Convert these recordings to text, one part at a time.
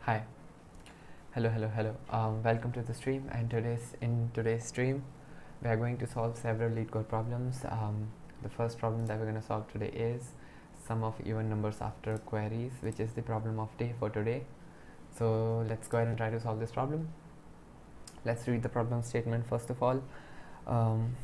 Hi, hello. Welcome to the stream. And in today's stream, we are going to solve several Leetcode problems. The first problem that we're going to solve today is sum of even numbers after queries, which is the problem of day for today. So let's go ahead and try to solve this problem. Let's read the problem statement first of all. Um,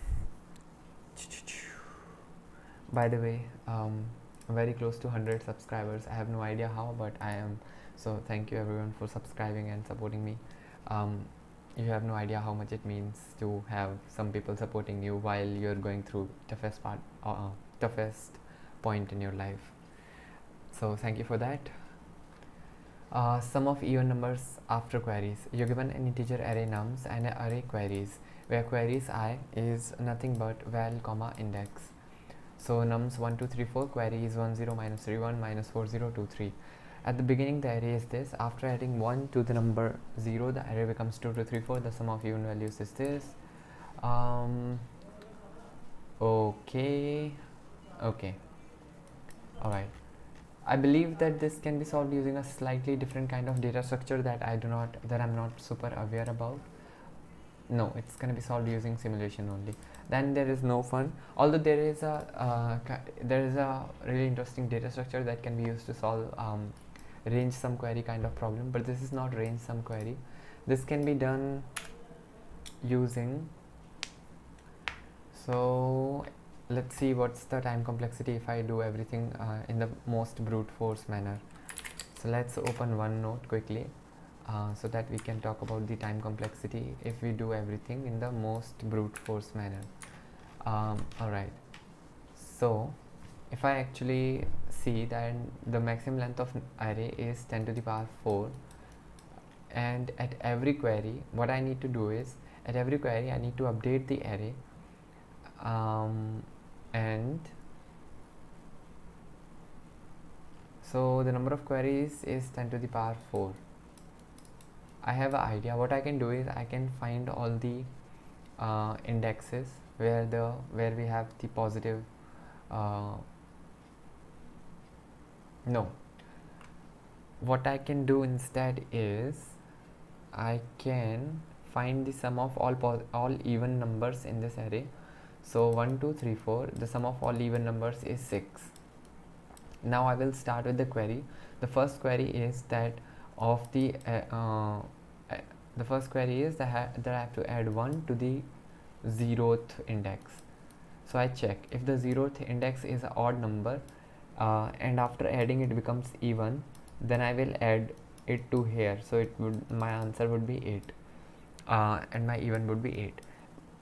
by the way, I'm very close to 100 subscribers. I have no idea how, but I am. So thank you everyone for subscribing and supporting me. You have no idea how much it means to have some people supporting you while you're going through toughest point in your life. So thank you for that. Sum of even numbers after queries. You're given an integer array nums and an array queries, where queries I is nothing but val comma index. So nums 1 2 3 4, query is 1 0 minus 3 1 minus 4 0 2 3. At the beginning the array is this. After adding 1 to the number 0, the array becomes 2 2 3 4. The sum of even values is this. Okay, alright. I believe that this can be solved using a slightly different kind of data structure that I'm not super aware about. No, it's going to be solved using simulation only. Then there is no fun. Although there is a really interesting data structure that can be used to solve range sum query kind of problem, but this is not range sum query. This can be done using, so let's see what's the time complexity if I do everything in the most brute force manner. So let's open OneNote quickly so that we can talk about the time complexity if we do everything in the most brute force manner. Alright, so if I actually see that the maximum length of array is 10 to the power 4, and at every query what I need to do is, at every query I need to update the array, and so the number of queries is 10 to the power 4. I have an idea. What I can do is I can find all the indexes where we have the positive no, what I can do instead is I can find the sum of all even numbers in this array. So 1 2 3 4, the sum of all even numbers is 6. Now I will start with the query. The first query is that of the first query is that I have to add 1 to the 0th index. So I check if the 0th index is an odd number, and after adding it becomes even, then I will add it to here. So my answer would be 8, and my even would be 8.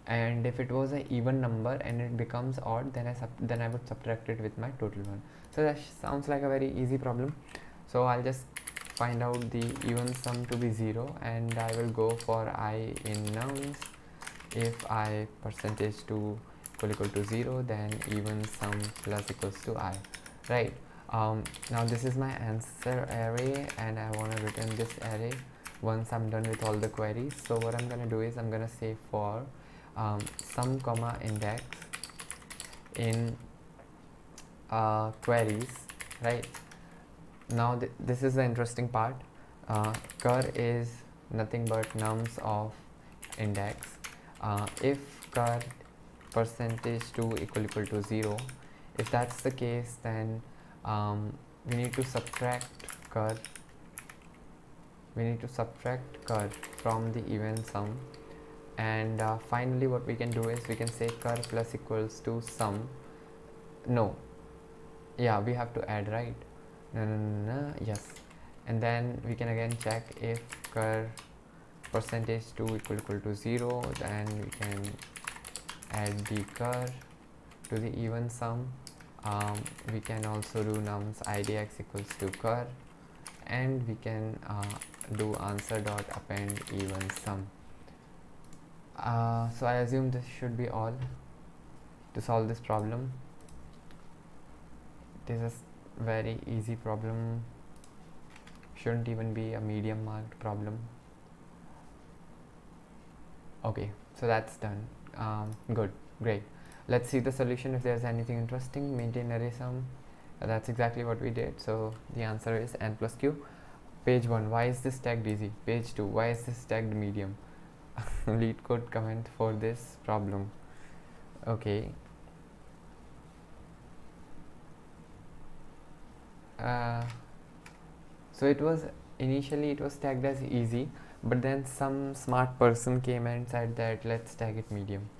And if it was an even number and it becomes odd, then I would subtract it with my total one. So that sounds like a very easy problem. So I'll just find out the even sum to be 0, and I will go for I in nums. If I percentage to equal to 0, then even sum plus equals to I, right? Now this is my answer array, and I want to return this array once I'm done with all the queries. So what I'm going to do is I'm going to say for sum comma index in queries, right? Now this is the interesting part. Cur is nothing but nums of index. If cur percentage to equal to 0, if that's the case, then we need to subtract cur from the even sum. And finally what we can do is we can say cur plus equals to sum. No, yeah, we have to add, right? No, yes. And then we can again check if cur percentage to equal to 0, then we can add the cur to the even sum. We can also do nums idx equals to cur, and we can do answer dot append even sum. So I assume this should be all to solve this problem. This is very easy problem, shouldn't even be a medium marked problem. Okay, so that's done. Good, great. Let's see the solution if there's anything interesting. Maintain array sum. That's exactly what we did. So the answer is n plus q. Page 1, why is this tagged easy? Page 2, why is this tagged medium? Leetcode comment for this problem. Okay. So it was initially it was tagged as easy, but then some smart person came and said that let's tag it medium.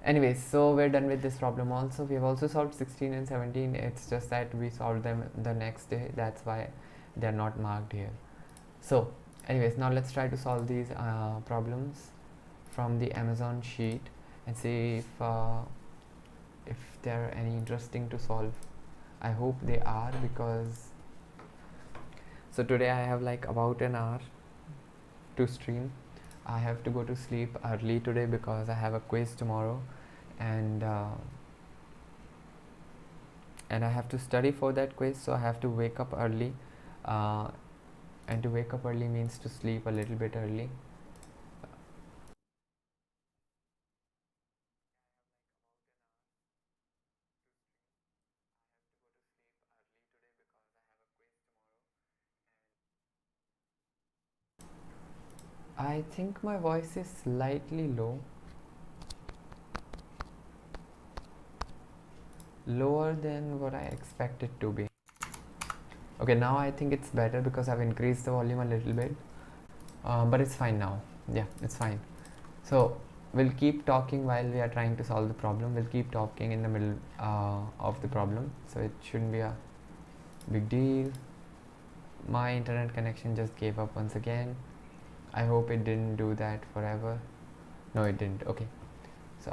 Anyways, so we're done with this problem also. We have also solved 16 and 17. It's just that we solved them the next day. That's why they're not marked here. So anyways, now let's try to solve these problems from the Amazon sheet and see if they're any interesting to solve. I hope they are, because so today I have like about an hour to stream. I have to go to sleep early today because I have a quiz tomorrow, and I have to study for that quiz, so I have to wake up early, and to wake up early means to sleep a little bit early. I think my voice is slightly lower than what I expect it to be. Okay, now I think it's better because I've increased the volume a little bit, but it's fine now. Yeah, it's fine. So we'll keep talking while we are trying to solve the problem. We'll keep talking in the middle of the problem, so it shouldn't be a big deal. My internet connection just gave up once again. I hope it didn't do that forever. No, it didn't. Okay, so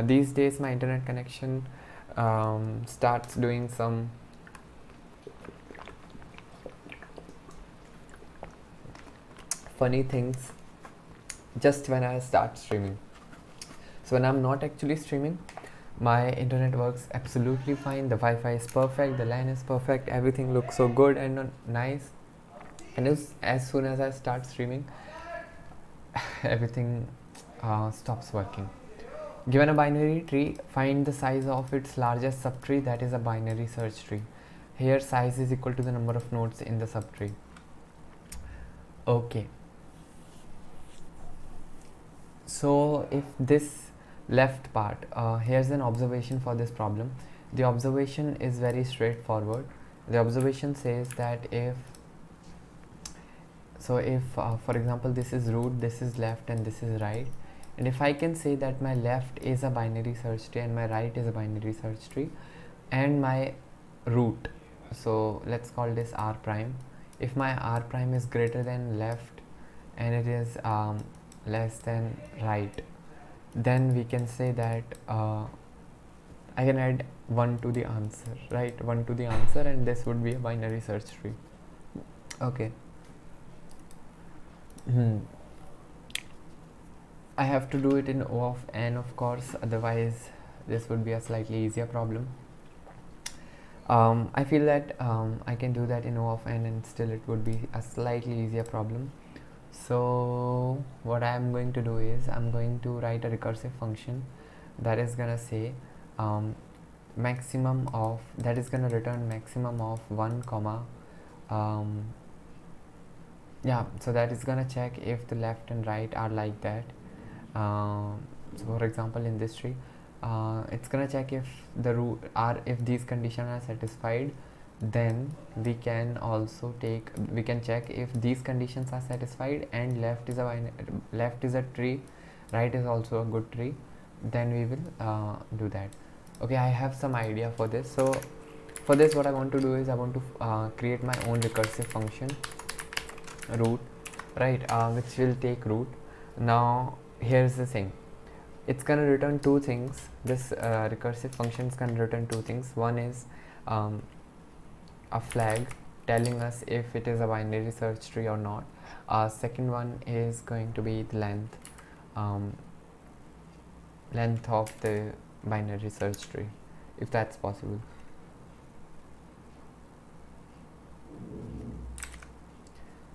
these days my internet connection starts doing some funny things just when I start streaming. So when I'm not actually streaming, my internet works absolutely fine. The Wi-Fi is perfect, the LAN is perfect, everything looks so good and nice. And as soon as I start streaming, everything stops working. Given a binary tree, find the size of its largest subtree, that is a binary search tree. Here size is equal to the number of nodes in the subtree. Okay. So if this left part, here's an observation for this problem. The observation is very straightforward. The observation says that if for example, this is root, this is left, and this is right, and if I can say that my left is a binary search tree and my right is a binary search tree, and my root, so let's call this r prime, if my r prime is greater than left and it is less than right, then we can say that I can add 1 to the answer, right? 1 to the answer, and this would be a binary search tree. Okay. I have to do it in O of n, of course, otherwise this would be a slightly easier problem. I feel that I can do that in O of n and still it would be a slightly easier problem. So what I'm going to do is I'm going to write a recursive function that is gonna say maximum of, that is gonna return maximum of 1 comma yeah, so that is gonna check if the left and right are like that. So for example, in this tree, it's gonna check if the root are, if these conditions are satisfied, then we can also check if these conditions are satisfied and left is a tree, right is also a good tree, then we will do that. Okay, I have some idea for this. So for this, what I want to do is I want to create my own recursive function root, right, which will take root. Now here's the thing, it's gonna return two things. This recursive function is gonna return two things. One is a flag telling us if it is a binary search tree or not. Second one is going to be the length of the binary search tree, if that's possible.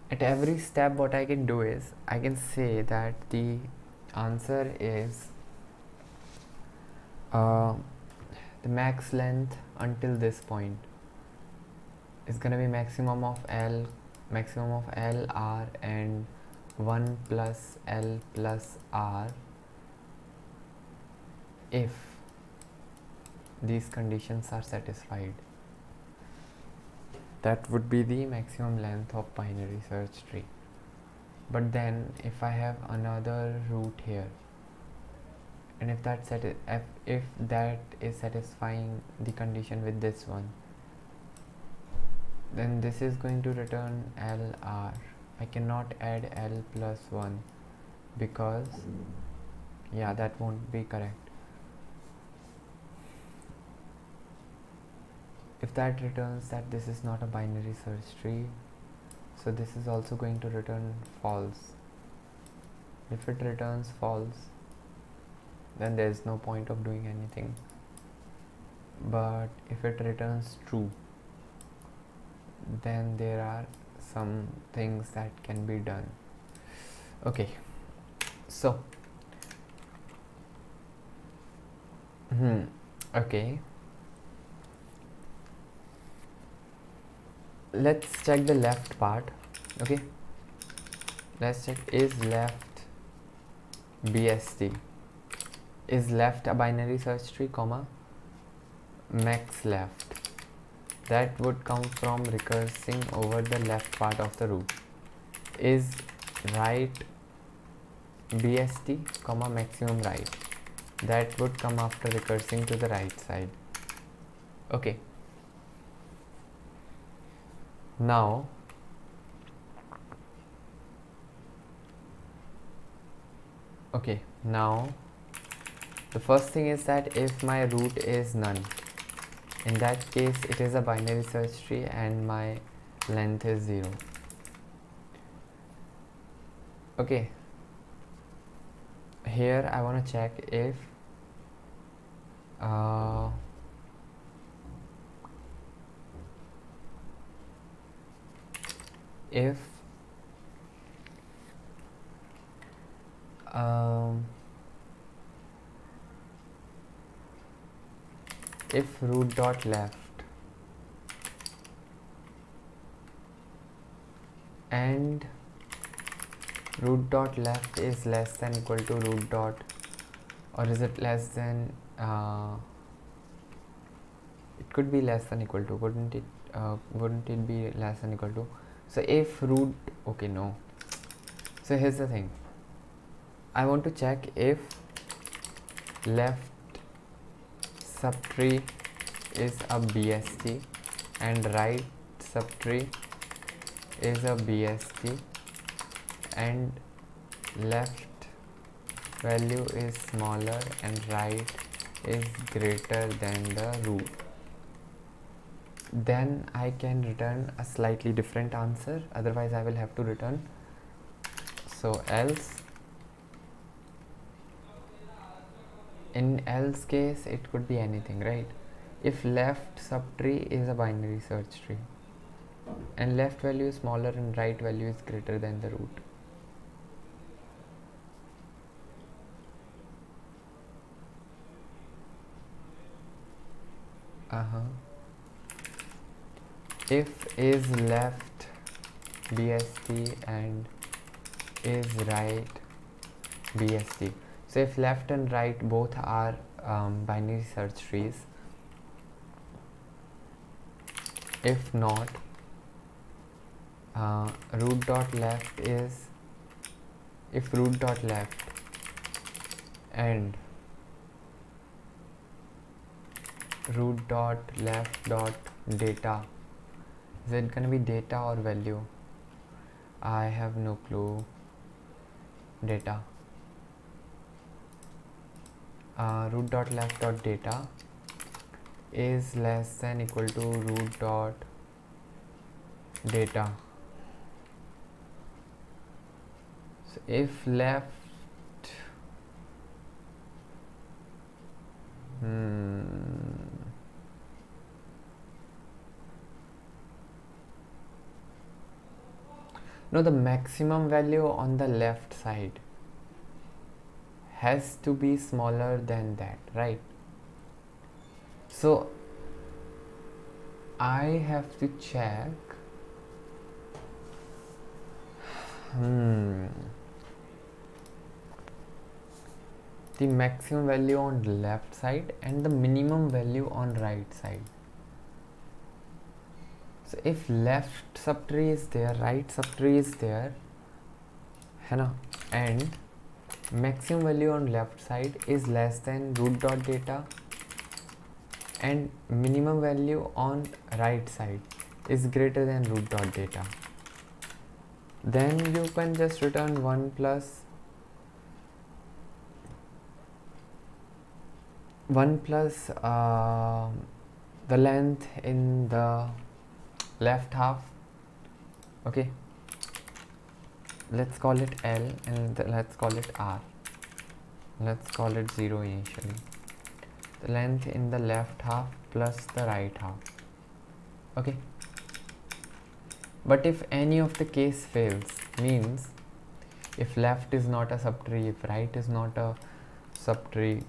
At every step, what I can do is I can say that the answer is the max length until this point is gonna be maximum of L R and 1 plus L plus R if these conditions are satisfied. That would be the maximum length of binary search tree. But then if I have another root here, and if that is satisfying the condition with this one, then this is going to return LR. I cannot add L plus 1 because that won't be correct. If that returns that this is not a binary search tree, so this is also going to return false. If it returns false, then there is no point of doing anything. But if it returns true, then there are some things that can be done. Okay, so okay, let's check the left part. Okay, let's check, is left BST, is left a binary search tree, comma max left. That would come from recursing over the left part of the root. Is right BST, comma maximum right. That would come after recursing to the right side. Okay. Now the first thing is that if my root is none, in that case it is a binary search tree and my length is 0. Okay, here I want to check if root dot left and root dot left is less than equal to root dot, or is it less than it could be less than equal to, wouldn't it be less than equal to? So if root, okay, no. So here's the thing, I want to check if left subtree is a BST and right subtree is a BST and left value is smaller and right is greater than the root, then I can return a slightly different answer, otherwise I will have to return. So else, in else case it could be anything, right? If left subtree is a binary search tree and left value is smaller and right value is greater than the root, if is left BST and is right BST. So if left and right both are binary search trees, if not, root dot left is, if root dot left and root dot left dot data, is it gonna be data or value? I have no clue. Data. Root dot left dot data is less than equal to root dot data. So if left no, the maximum value on the left side has to be smaller than that, right? So I have to check the maximum value on left side and the minimum value on right side. So if left subtree is there, right subtree is there, है ना, and maximum value on left side is less than root dot data and minimum value on right side is greater than root dot data, then you can just return 1 plus the length in the left half. Okay, let's call it L and let's call it R. Let's call it 0 initially. The length in the left half plus the right half. Okay, but if any of the case fails, means if left is not a subtree, if right is not a subtree,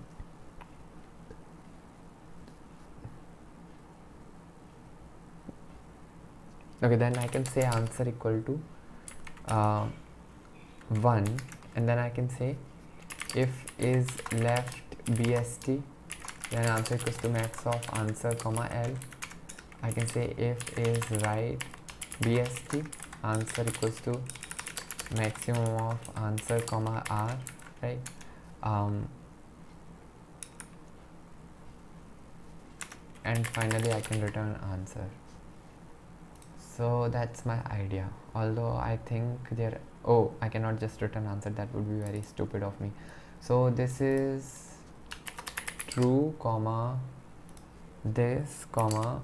okay, then I can say answer equal to 1, and then I can say if is left BST, then answer equals to max of answer comma L. I can say if is right BST, answer equals to maximum of answer comma R, right? And finally I can return answer. So that's my idea, although I think there, oh, I cannot just return answer, that would be very stupid of me. So this is true comma this comma,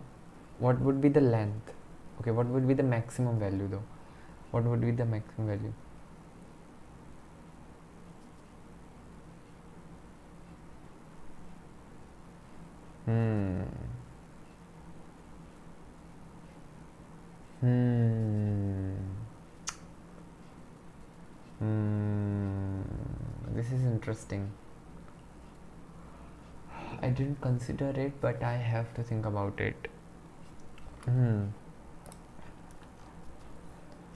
what would be the length? Okay, what would be the maximum value though? What would be the maximum value? This is interesting. I didn't consider it, but I have to think about it.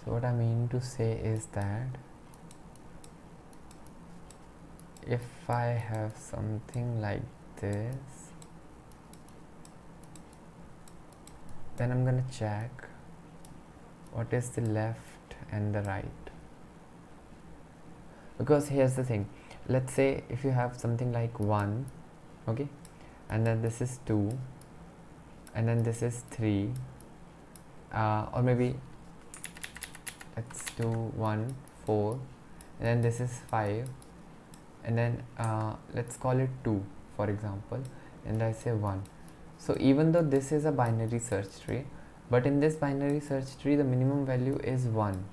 So what I mean to say is that if I have something like this, then I'm gonna check what is the left and the right. Because here's the thing, let's say if you have something like 1, okay, and then this is 2, and then this is 3, or maybe let's do 1, 4, and then this is 5, and then let's call it 2 for example, and I say 1. So even though this is a binary search tree, but in this binary search tree the minimum value is 1,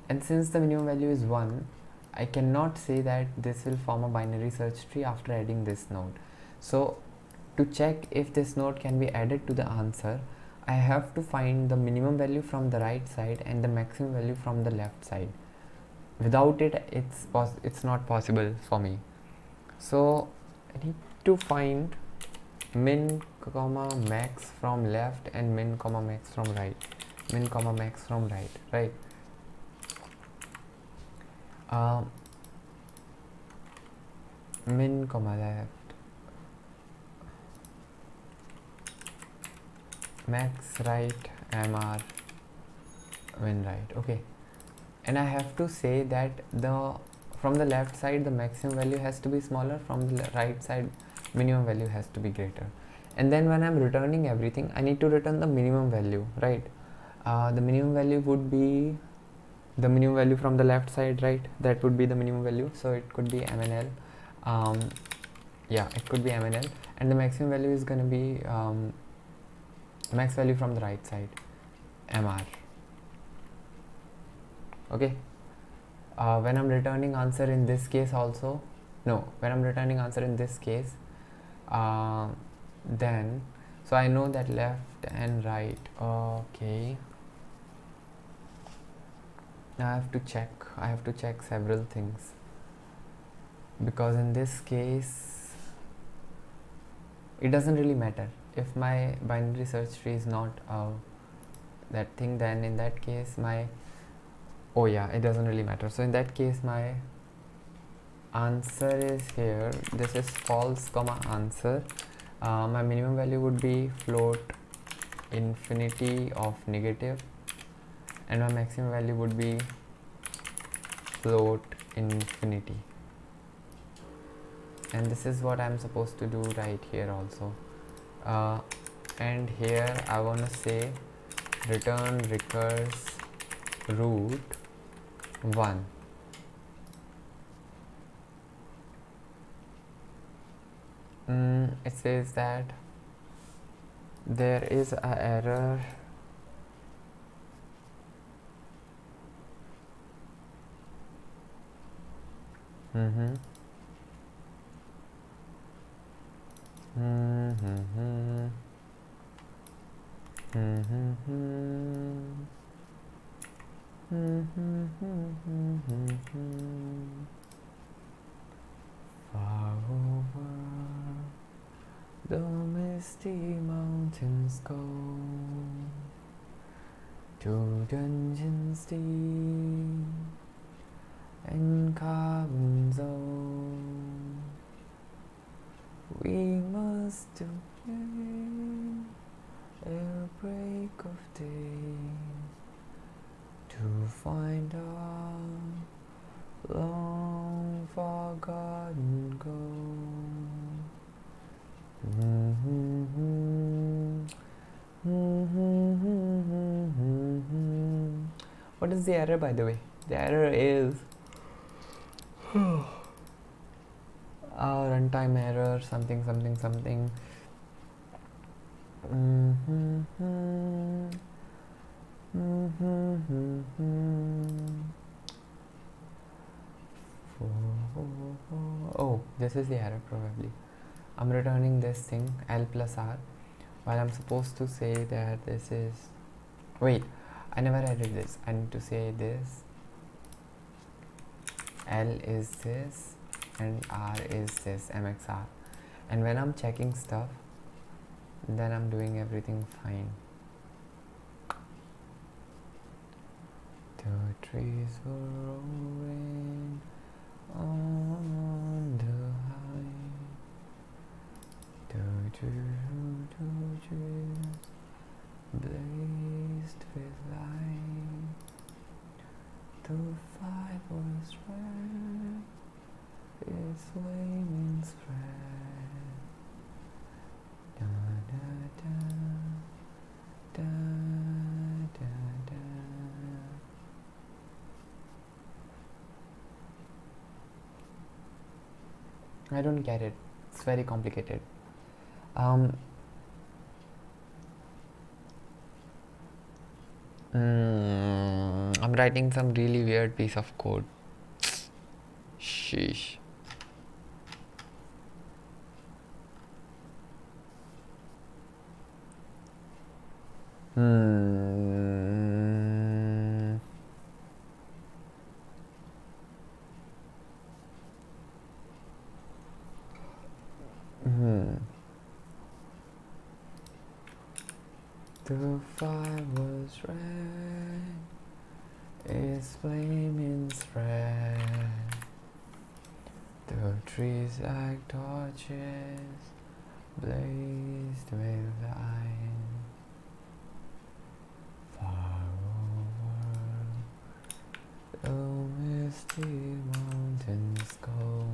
and since the minimum value is 1, I cannot say that this will form a binary search tree after adding this node. So to check if this node can be added to the answer, I have to find the minimum value from the right side and the maximum value from the left side. Without it, it's not possible for me. So I need to find min comma max from left and min comma max from right. Min comma max from right, right? Min comma left, max right, mr, min right. Okay, and I have to say that from the left side the maximum value has to be smaller, from the right side minimum value has to be greater. And then when I'm returning everything, I need to return the minimum value, right? The minimum value would be the minimum value from the left side, right? That would be the minimum value, so it could be MNL. Yeah, it could be MNL, and the maximum value is going to be max value from the right side, MR. Okay, when I'm returning answer in this case also, no, when I'm returning answer in this case, then so I know that left and right. Okay, now I have to check several things, because in this case it doesn't really matter if my binary search tree is not that thing, then in that case my, oh yeah, it doesn't really matter. So in that case my answer is here, this is false comma answer. My minimum value would be float infinity of negative, and my maximum value would be float infinity. And this is what I'm supposed to do right here also. And here I want to say return recurse root 1. It says that there is a error far over the misty mountains go, to dungeons deep and carbon zone. We must away ere break of day to find our long forgotten goal. What is the error, by the way? The error is runtime error, something. Oh, this is the error probably. I'm returning this thing L plus R, while I'm supposed to say that this is, wait, I never added this. I need to say this L is this and R is this MXR, and when I'm checking stuff, then I'm doing everything fine. The trees were rolling on the high, the trees blazed with light, the fire was red, its flaming spread. Da da da da da da. I don't get it. It's very complicated. I'm writing some really weird piece of code. Sheesh. The fire was red, its flaming spread, the trees like torches blazed with light. Far over the misty mountains go,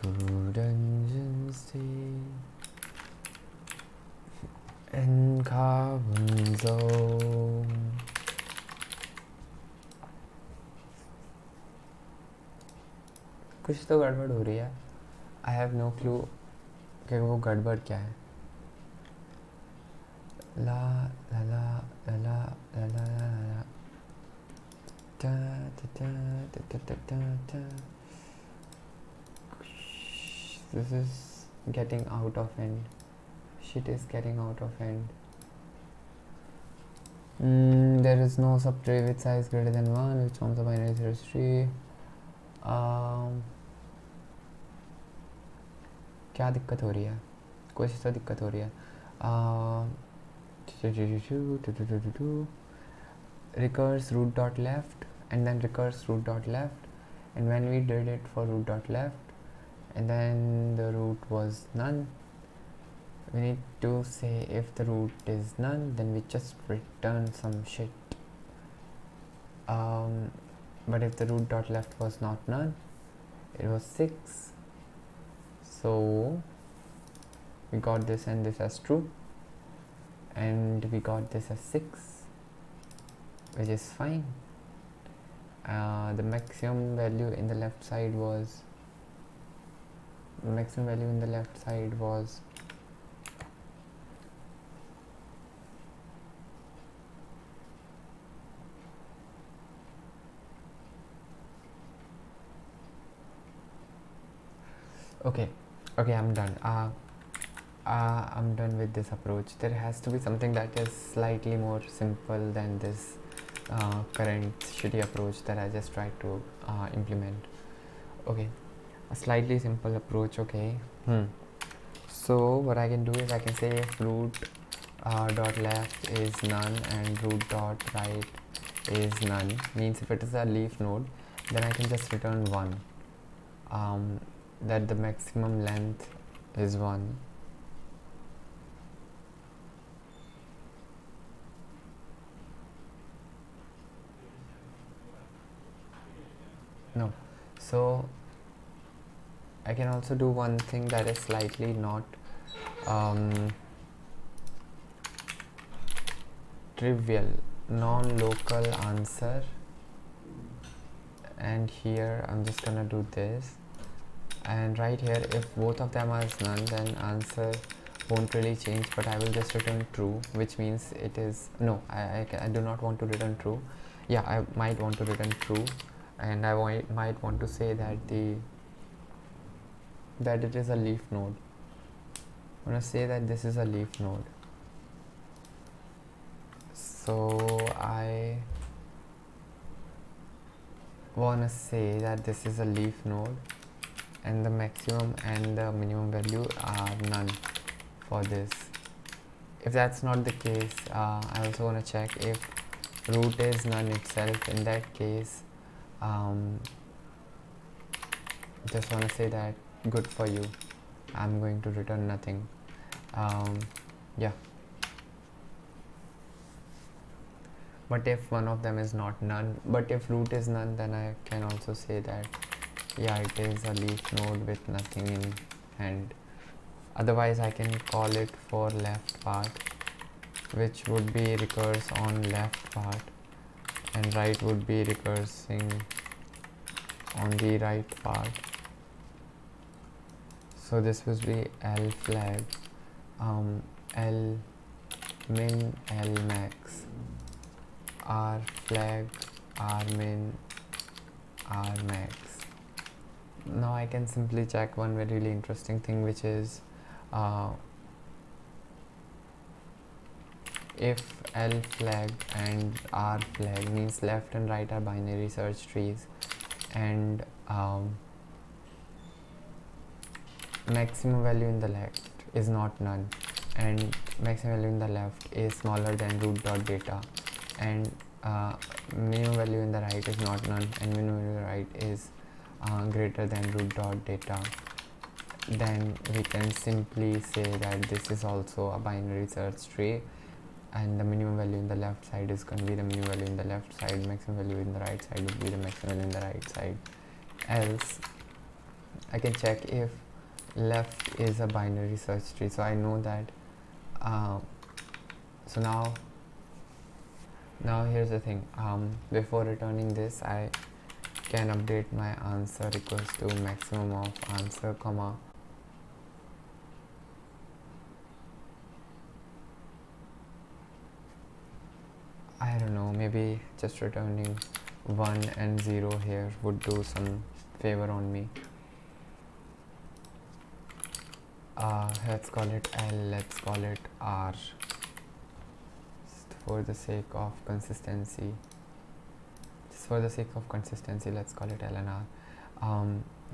to dungeons deep and carbon zone. कुछ तो गड़बड़ हो रही है. I have no clue कि वो गड़बड़ क्या है. ला ला ला ला ला ला ला ला da da da da da da da. This is getting out of hand. Shit is getting out of hand. There is no subtree with size greater than 1 which forms a binary search tree. क्या दिक्कत हो रही है? कुछ ऐसा दिक्कत हो रही है. Recurse root dot left and then recurse root dot left, and when we did it for root dot left and then the root was none, we need to say if the root is none, then we just return some shit. But if the root dot left was not none, it was 6, so we got this and this as true, and we got this as 6, which is fine. The maximum value in the left side was okay, I'm done. I'm done with this approach. There has to be something that is slightly more simple than this current shitty approach that I just tried to implement. Okay, a slightly simple approach. Okay. So what I can do is I can say if root dot left is none and root dot right is none, means if it is a leaf node, then I can just return 1, that the maximum length is 1. No, so I can also do one thing that is slightly not trivial, non-local answer, and here I'm just gonna do this, and right here if both of them are none, then answer won't really change, but I will just return true, which means it is no, I do not want to return true. Yeah, I might want to return true, and I might want to say that it is a leaf node. I'm gonna say that this is a leaf node. So I wanna say that this is a leaf node, and the maximum and the minimum value are none for this. If that's not the case, I also want to check if root is none itself. In that case, just want to say that good for you, I'm going to return nothing. Yeah, but if one of them is not none, but if root is none, then I can also say that yeah, it is a leaf node with nothing in hand. Otherwise I can call it for left part, which would be recurse on left part, and right would be recursing on the right part. So this would be L flag, L min, L max, R flag, R min, R max. Now I can simply check one very really interesting thing, which is if L flag and R flag means left and right are binary search trees, and maximum value in the left is not none, and maximum value in the left is smaller than root dot data, and minimum value in the right is not none, and minimum value in the right is greater than root dot data, then we can simply say that this is also a binary search tree, and the minimum value in the left side is going to be the minimum value in the left side, maximum value in the right side would be the maximum value in the right side. Else I can check if left is a binary search tree, so I know that. So now here's the thing, before returning this I can update my answer equals to maximum of answer comma I don't know, maybe just returning 1 and 0 here would do some favor on me. Let's call it L, let's call it R, just for the sake of consistency. Let's call it L and R.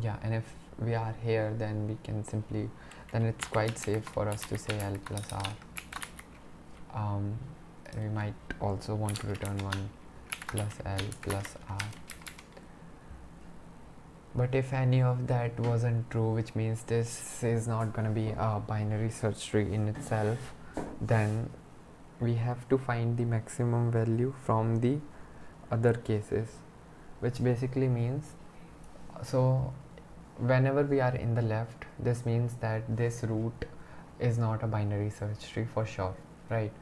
Yeah, and if we are here, then we can simply, then it's quite safe for us to say L plus R. We might also want to return 1 plus L plus R. But if any of that wasn't true, which means this is not going to be a binary search tree in itself, then we have to find the maximum value from the other cases, which basically means, so whenever we are in the left, this means that this root is not a binary search tree for sure, right?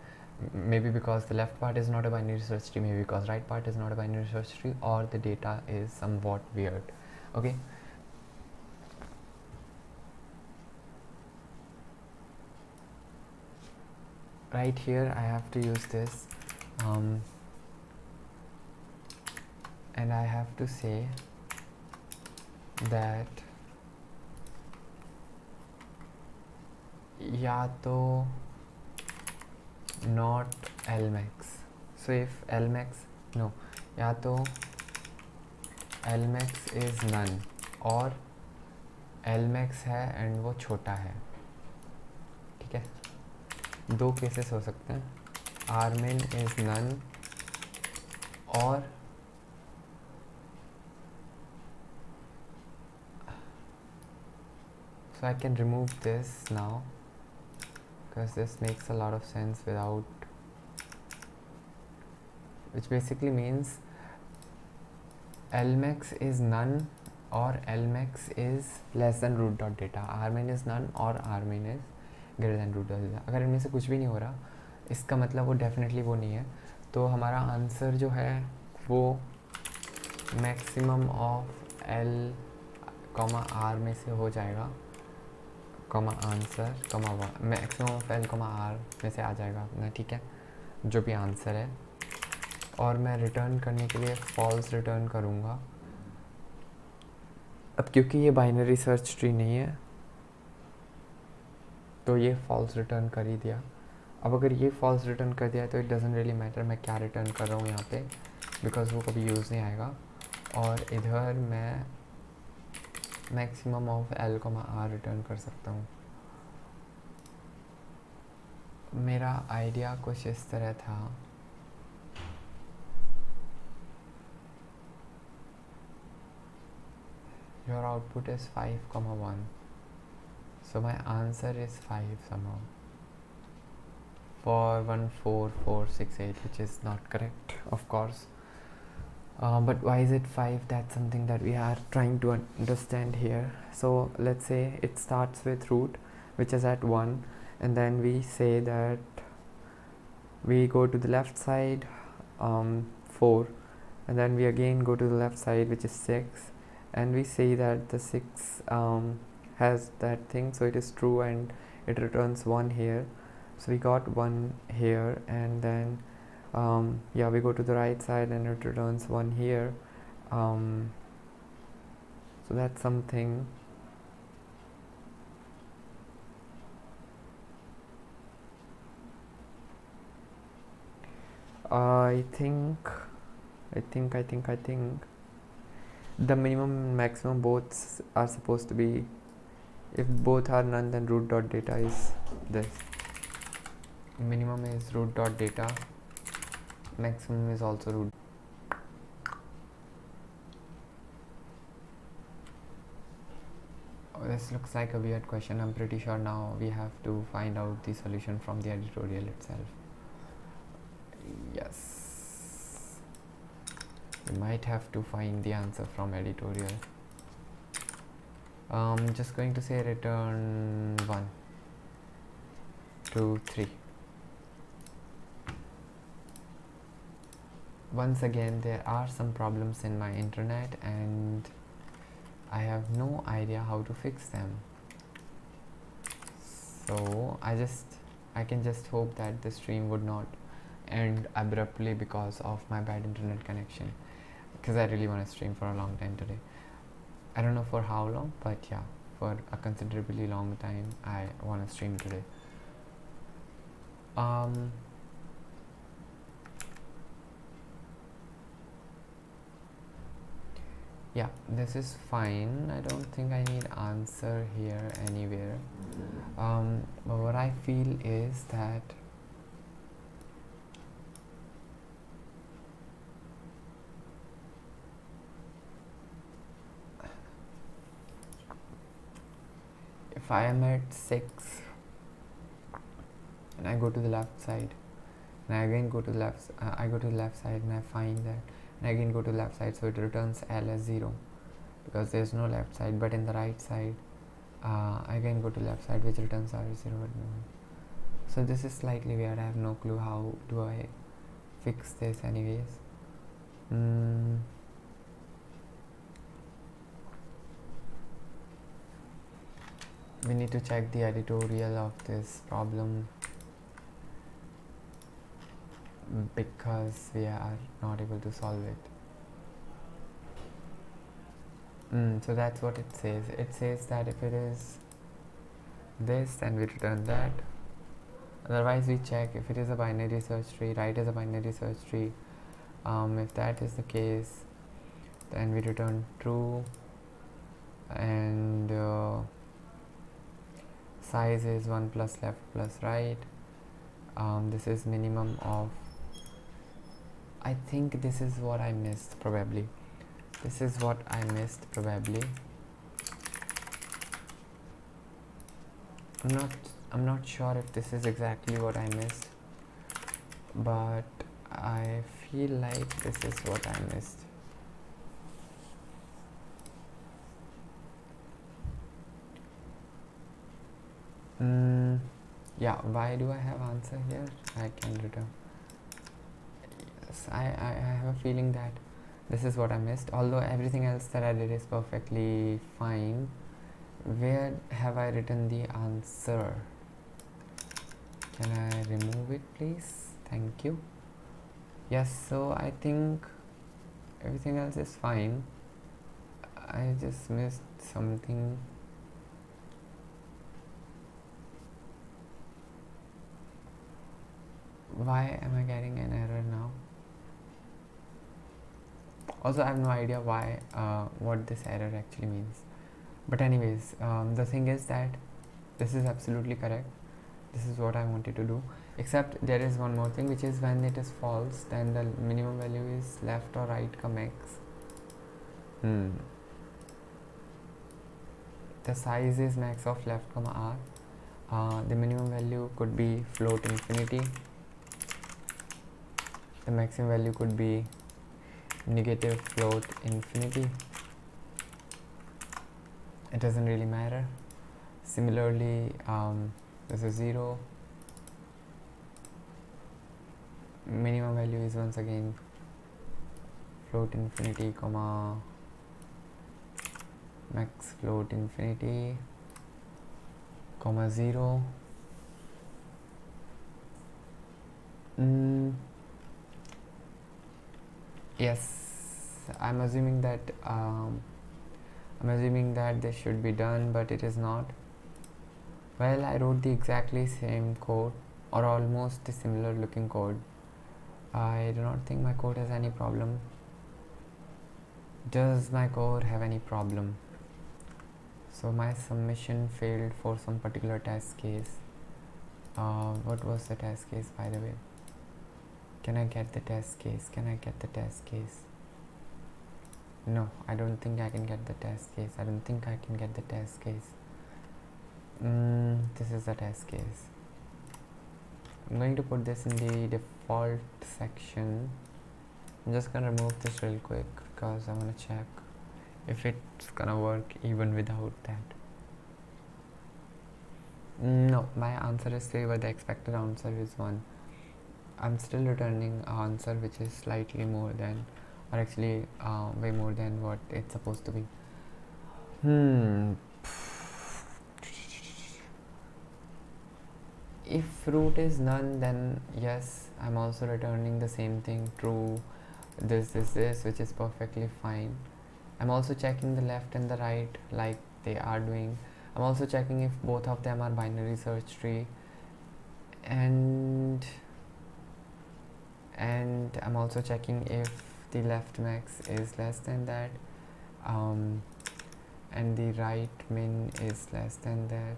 Maybe because the left part is not a binary search tree, maybe because right part is not a binary search tree, or the data is somewhat weird. Okay, right here I have to use this and I have to say that या तो not Lmax. So if Lmax, no, या तो Lmax is none और Lmax है and वो छोटा है, ठीक है. दो केसेस हो सकते हैं, rmin is none और so I can remove this now because this makes a lot of sense without, which basically means Lmax is none or Lmax is less than root dot data, rmin is none or rmin is greater than root dot data. अगर इनमें से कुछ भी नहीं हो रहा, इसका मतलब वो डेफिनेटली वो नहीं है. तो हमारा आंसर जो है वो maximum of L comma R में से हो जाएगा, comma answer comma maximum of L comma R में से आ जाएगा अपना, ठीक है, जो भी आंसर है. और मैं रिटर्न करने के लिए फॉल्स रिटर्न करूँगा. अब क्योंकि ये बाइनरी सर्च ट्री नहीं है तो ये फॉल्स रिटर्न कर ही दिया. अब अगर ये फॉल्स रिटर्न कर दिया तो इट डजंट रियली मैटर मैं क्या रिटर्न कर रहा हूँ यहाँ पे, बिकॉज वो कभी यूज़ नहीं आएगा. और इधर मैं maximum of L comma R return कर सकता हूँ. मेरा आइडिया कुछ इस तरह था. Your output is 5, 1. So my answer is 5 somehow. For 14468, which is not correct, of course. But why is it 5? That's something that we are trying to understand here. So let's say it starts with root, which is at 1, and then we say that we go to the left side 4, and then we again go to the left side, which is 6, and we say that the 6 has that thing, so it is true and it returns 1 here. So we got 1 here, and then yeah, we go to the right side and it returns 1 here. So that's something. I think the minimum and maximum both are supposed to be, if both are none, then root dot data is this. Minimum is root dot data, maximum is also root. Oh, this looks like a weird question. I'm pretty sure now we have to find out the solution from the editorial itself. Yes, we might have to find the answer from editorial. Just going to say return 1, 2, 3. Once again, there are some problems in my internet and I have no idea how to fix them. So I can just hope that the stream would not end abruptly because of my bad internet connection, because I really want to stream for a long time today. I don't know for how long, but yeah, for a considerably long time I want to stream today. Yeah, this is fine. I don't think I need answer here anywhere. But what I feel is that if I am at 6 and I go to the left side and I again go to the left, I go to the left side and I find that, and I again go to the left side, so it returns L as 0 because there is no left side. But in the right side, I again go to left side, which returns R is 0. So this is slightly weird. I have no clue how do I fix this anyways. We need to check the editorial of this problem because we are not able to solve it. So that's what it says. It says that if it is this, then we return that. Otherwise we check if it is a binary search tree, right is a binary search tree. If that is the case, then we return true, and size is 1 plus left plus right. This is minimum of, I think this is what I missed probably. This is what I missed probably. I'm not sure if this is exactly what I missed, but I feel like this is what I missed. Yeah, why do I have answer here? I can return. Yes, I have a feeling that this is what I missed, although everything else that I did is perfectly fine. Where have I written the answer? Can I remove it please? Thank you. Yes, so I think everything else is fine. I just missed something. Why am I getting an error now? Also, I have no idea why, what this error actually means. But anyways, the thing is that this is absolutely correct. This is what I wanted to do. Except there is one more thing, which is when it is false, then the minimum value is left or right, x. The size is max of left, r. The minimum value could be float infinity. The maximum value could be negative float infinity. It doesn't really matter. Similarly, this is 0. Minimum value is once again float infinity, comma max float infinity, comma 0. Yes, I'm assuming that this should be done, but it is not. Well, I wrote the exactly same code, or almost the similar looking code. I do not think my code has any problem. Does my code have any problem? So my submission failed for some particular test case. What was the test case, by the way? Can I get the test case? Can I get the test case? No, I don't think I can get the test case. I don't think I can get the test case. This is the test case. I'm going to put this in the default section. I'm just gonna remove this real quick because I want to check if it's gonna work even without that. No, my answer is 3, but the expected answer is 1. I'm still returning an answer which is slightly more than, or actually way more than what it's supposed to be. If root is none, then yes, I'm also returning the same thing, true, this, which is perfectly fine. I'm also checking the left and the right like they are doing. I'm also checking if both of them are binary search tree, and I'm also checking if the left max is less than that. and the right min is less than that.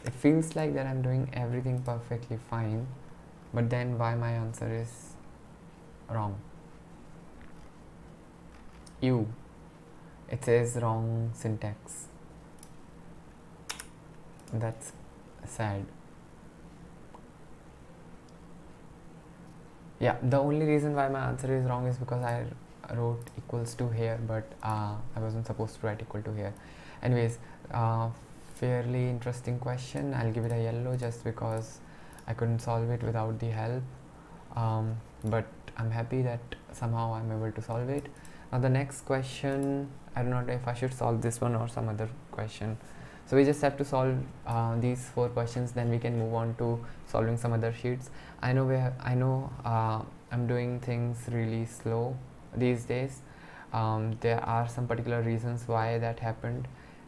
It feels like that I'm doing everything perfectly fine, but then why my answer is wrong? It says wrong syntax. That's sad. Yeah, the only reason why my answer is wrong is because I wrote equals to here, but I wasn't supposed to write equal to here. Anyways, fairly interesting question. I'll give it a yellow just because I couldn't solve it without the help, but I'm happy that somehow I'm able to solve it. Now the next question, I don't know if I should solve this one or some other question. So we just have to solve these 4 questions, then we can move on to solving some other sheets. I know I'm doing things really slow these days. There are some particular reasons why that happened,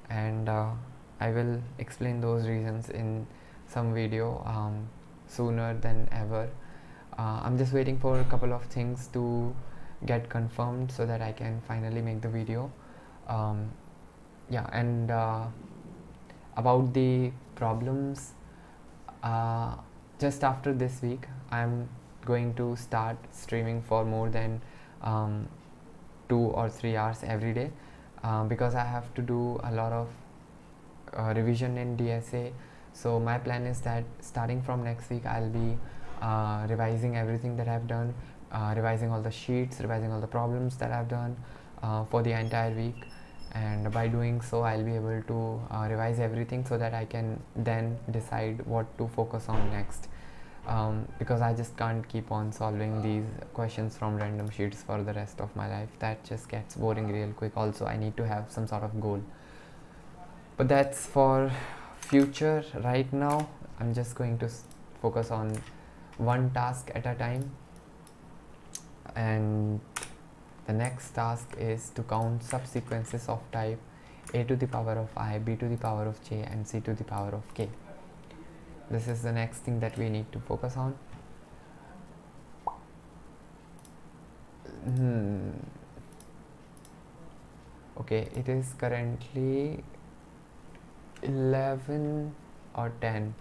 and I will explain those reasons in some video sooner than ever. I'm just waiting for a couple of things to get confirmed so that I can finally make the video. Yeah, and about the problems, just after this week I'm going to start streaming for more than 2 or 3 hours every day, because I have to do a lot of revision in DSA. So my plan is that starting from next week I'll be revising everything that I've done, revising all the sheets, revising all the problems that I've done for the entire week. And by doing so I'll be able to revise everything so that I can then decide what to focus on next, because I just can't keep on solving these questions from random sheets for the rest of my life. That just gets boring real quick. Also, I need to have some sort of goal, but that's for future. Right now I'm just going to focus on one task at a time, and the next task is to count subsequences of type a to the power of I, b to the power of j, and c to the power of k. This is the next thing that we need to focus on. Okay, it is currently 11 or 10.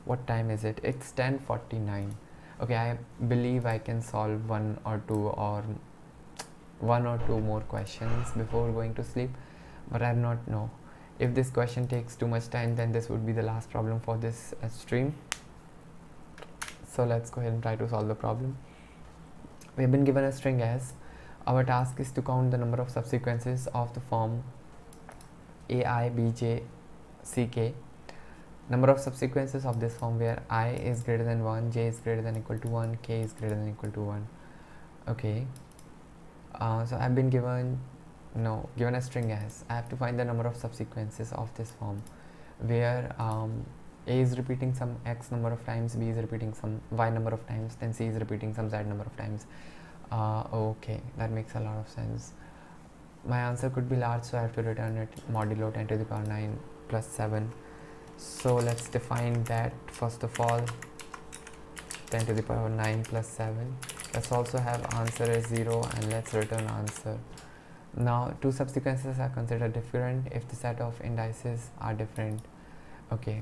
What time is it? It's 10:49. Okay, I believe I can solve one or two more questions before going to sleep, but I do not know. If this question takes too much time, then this would be the last problem for this stream. So let's go ahead and try to solve the problem. We have been given a string as our task is to count the number of subsequences of the form ai, bj, ck. Number of subsequences of this form where I is greater than 1, j is greater than equal to 1, k is greater than equal to 1. Okay. So I've been given a string as I have to find the number of subsequences of this form where a is repeating some x number of times, b is repeating some y number of times, then c is repeating some z number of times. Okay, that makes a lot of sense. My answer could be large, so I have to return it modulo 10 to the power 9 plus 7. So let's define that. First of all, 10 to the power 9 plus 7. Let's also have answer as 0, and let's return answer. Now 2 subsequences are considered different if the set of indices are different. Okay,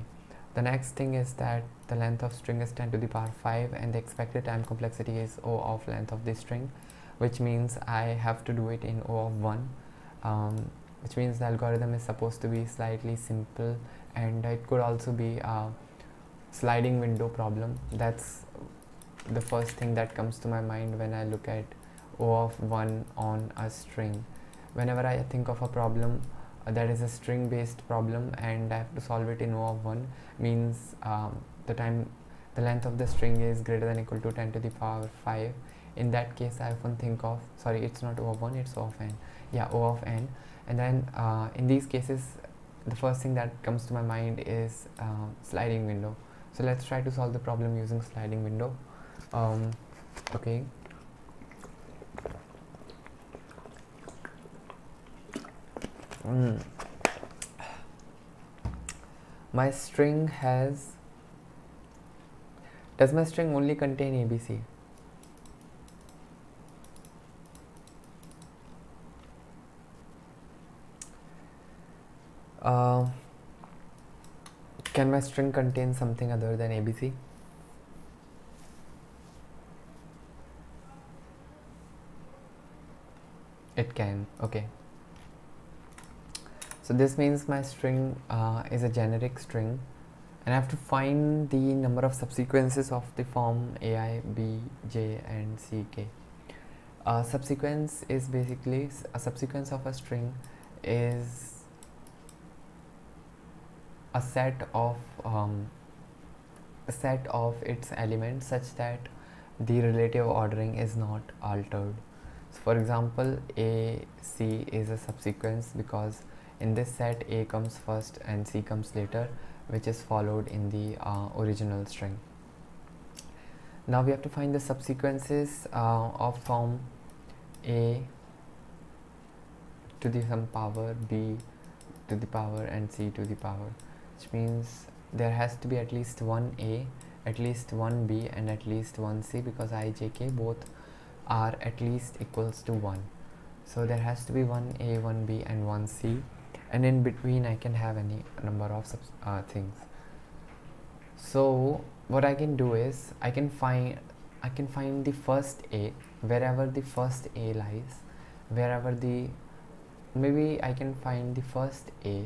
the next thing is that the length of string is 10 to the power 5 and the expected time complexity is O of length of the string, which means I have to do it in O of 1, which means the algorithm is supposed to be slightly simple, and it could also be a sliding window problem. That's the first thing that comes to my mind when I look at O of 1 on a string. Whenever I think of a problem that is a string based problem and I have to solve it in O of 1, means the length of the string is greater than equal to 10 to the power 5. In that case I often think of, sorry, it's not O of 1, it's O of n. Yeah, O of n. And then in these cases the first thing that comes to my mind is sliding window. So let's try to solve the problem using sliding window. Okay. My string has, does my string only contain ABC? Can my string contain something other than ABC? It can. Okay. So this means my string is a generic string, and I have to find the number of subsequences of the form AI, B, J, and C, K. A subsequence is basically a subsequence of a string is a set of its elements such that the relative ordering is not altered. So for example, A, C is a subsequence because in this set A comes first and C comes later, which is followed in the original string. Now we have to find the subsequences of form A to the some power, B to the power, and C to the power, which means there has to be at least one A, at least one B, and at least one C, because I, J, K both are at least equals to 1. So there has to be one A, one B, and one C, and in between I can have any number of things. So what I can do is I can find the first A wherever the first A lies, wherever the maybe I can find the first A,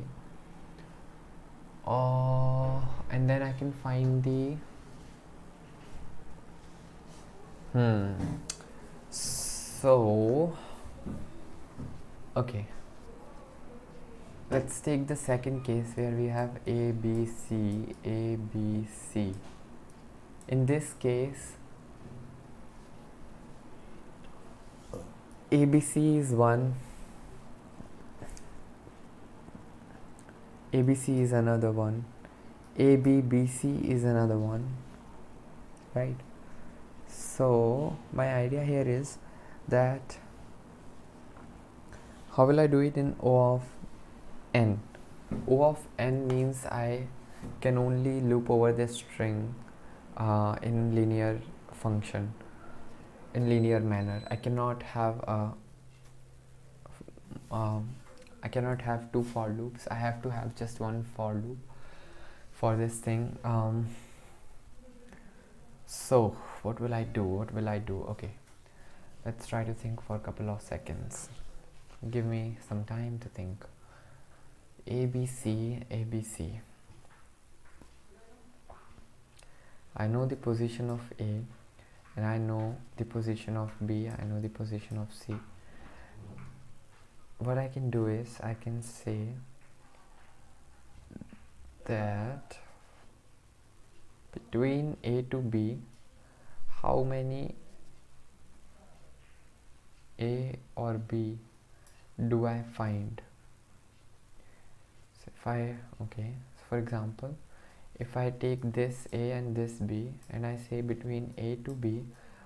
and then I can find the so okay, let's take the second case where we have A, B, C, A, B, C. In this case, ABC is 1, ABC is another one, ABBC is another one, right? So my idea here is that how will I do it in O of n? O of n means I can only loop over this string in linear function, in linear manner. I cannot have I cannot have two for loops. I have to have just one for loop for this thing. So what will I do? Okay, let's try to think for a couple of seconds. Give me some time to think. ABC, ABC. I know the position of A, and I know the position of B, I know the position of C. What I can do is I can say that between A to B, how many A or B do I find? So if I, okay, so for example, if I take this A and this B and I say between A to B,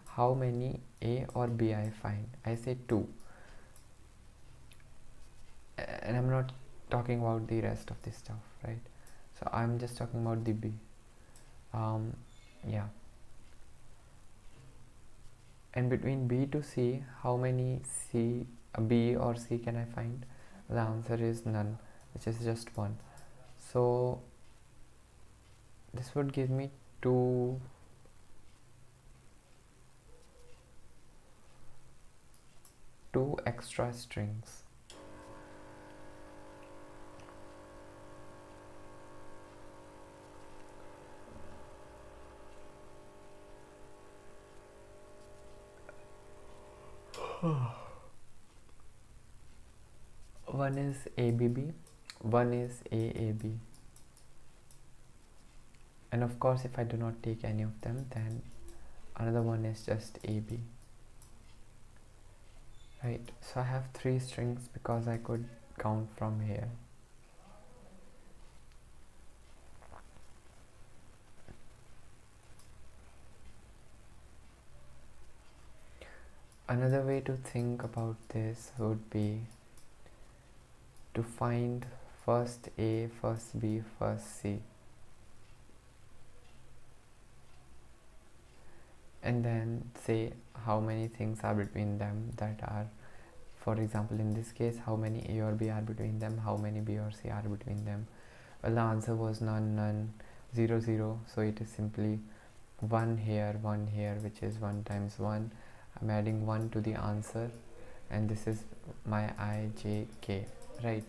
how many A or B I find? I say 2. And I'm not talking about the rest of this stuff, right? So I'm just talking about the B. Yeah. And between B to C, how many B or C can I find? The answer is none, which is just 1. So this would give me two extra strings. One is ABB, one is AAB, and of course if I do not take any of them, then another one is just AB, right? So I have 3 strings because I could count from here. Another way to think about this would be to find first A, first B, first C, and then say how many things are between them that are For example, in this case, how many A or B are between them, how many B or C are between them. Well, the answer was none, none, 0, 0. So it is simply 1 here, which is 1 times 1. I'm adding 1 to the answer, and this is my I, J, K, right?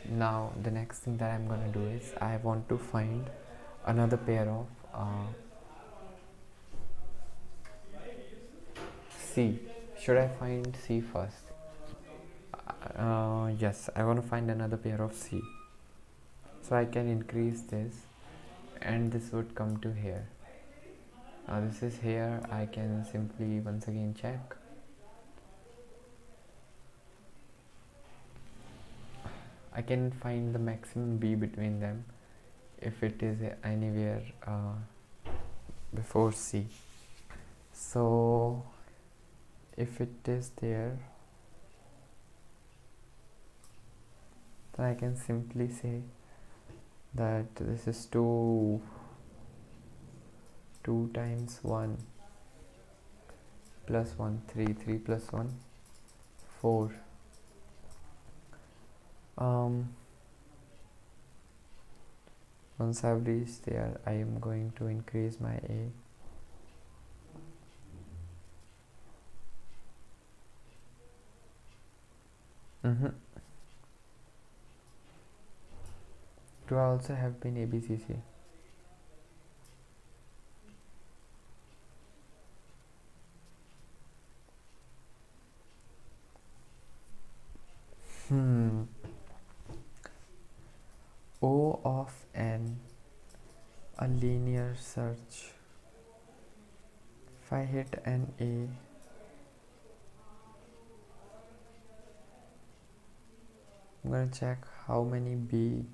Now the next thing that I'm gonna do is I want to find another pair of C. Should I find C first? Yes, I want to find another pair of C. So I can increase this, and this would come to here. Now this is here. I can simply once again check. I can find the maximum B between them if it is anywhere before C. So if it is there, then I can simply say that this is 2 times 1 plus 1, 3 plus 1, 4. Once I've reached there, I am going to increase my A. Do I also have pin ABCC? O of n, a linear search. If I hit an A, I'm gonna check how many B,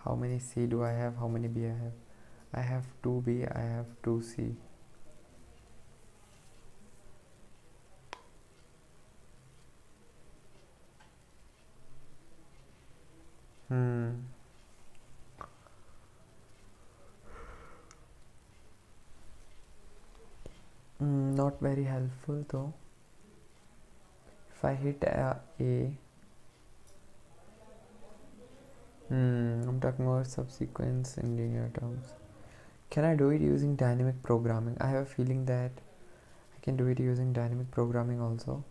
how many C do I have, how many B I have. I have 2 B, I have 2 C. Not very helpful though. If I hit A, I'm talking about subsequence in linear terms. Can I do it using dynamic programming? I have a feeling that I can do it using dynamic programming also.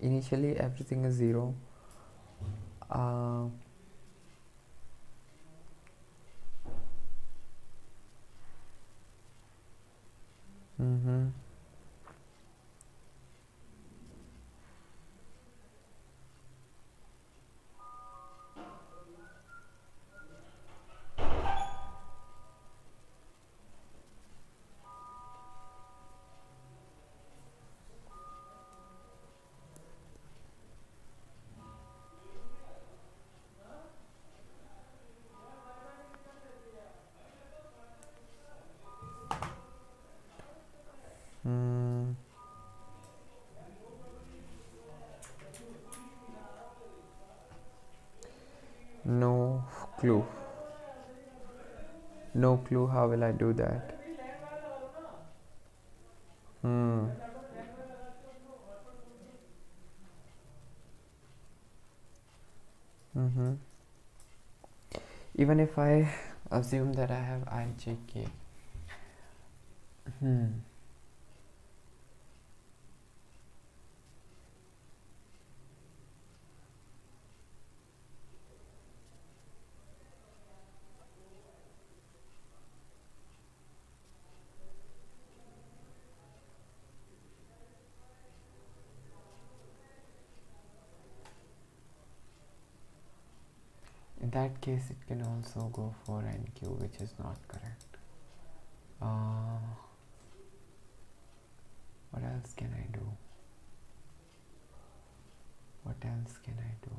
Initially everything is 0. No clue. No clue how will I do that. Even if I assume that I have IJK. In that case, it can also go for NQ, which is not correct. What else can I do? What else can I do?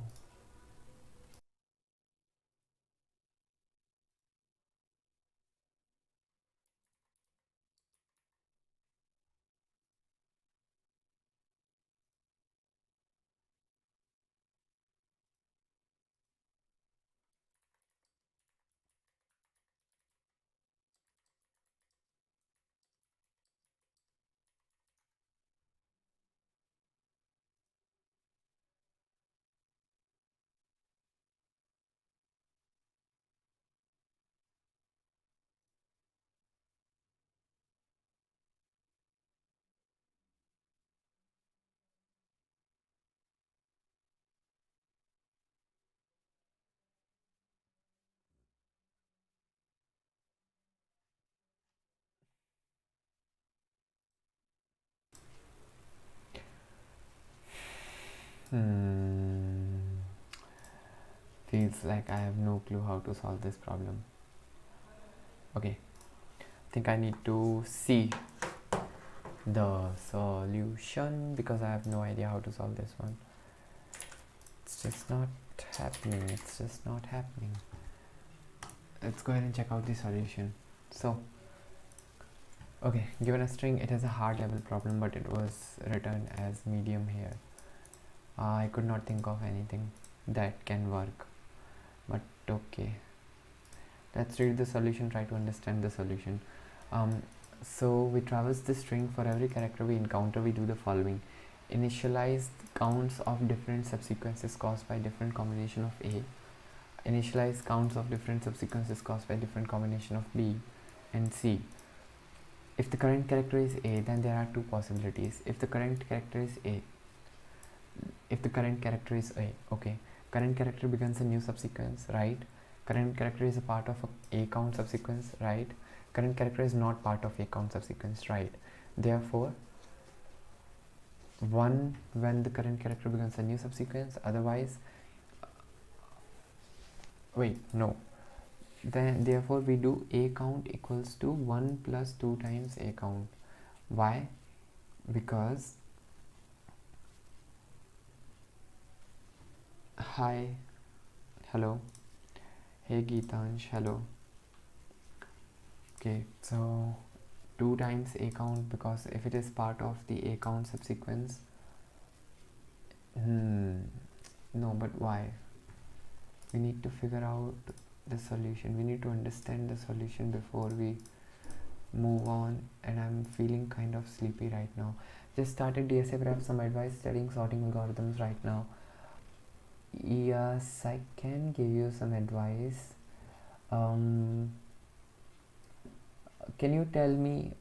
Feels like I have no clue how to solve this problem. Okay, I think I need to see the solution because I have no idea how to solve this one. It's just not happening. It's just not happening. Let's go ahead and check out the solution. So, okay, given a string, it is a hard level problem, but it was written as medium here. I could not think of anything that can work, but okay. Let's read the solution, try to understand the solution. So we traverse the string. For every character we encounter, we do the following. Initialize counts of different subsequences caused by different combination of A. Initialize counts of different subsequences caused by different combination of B and C. If the current character is A, then there are two possibilities. If the current character is A, okay, current character begins a new subsequence, right? Current character is a part of a count subsequence, right? Current character is not part of a count subsequence, right? Therefore, when the current character begins a new subsequence, otherwise, then therefore we do a count equals to 1 plus 2 times a count. Why? Because hello, hey Geetansh, hello. Okay, so 2 times a count, because if it is part of the a count subsequence, no, but why? We need to figure out the solution. We need to understand the solution before we move on, and I'm feeling kind of sleepy right now. Just started DSA, perhaps some advice studying sorting algorithms right now. Yes, I can give you some advice. Can you tell me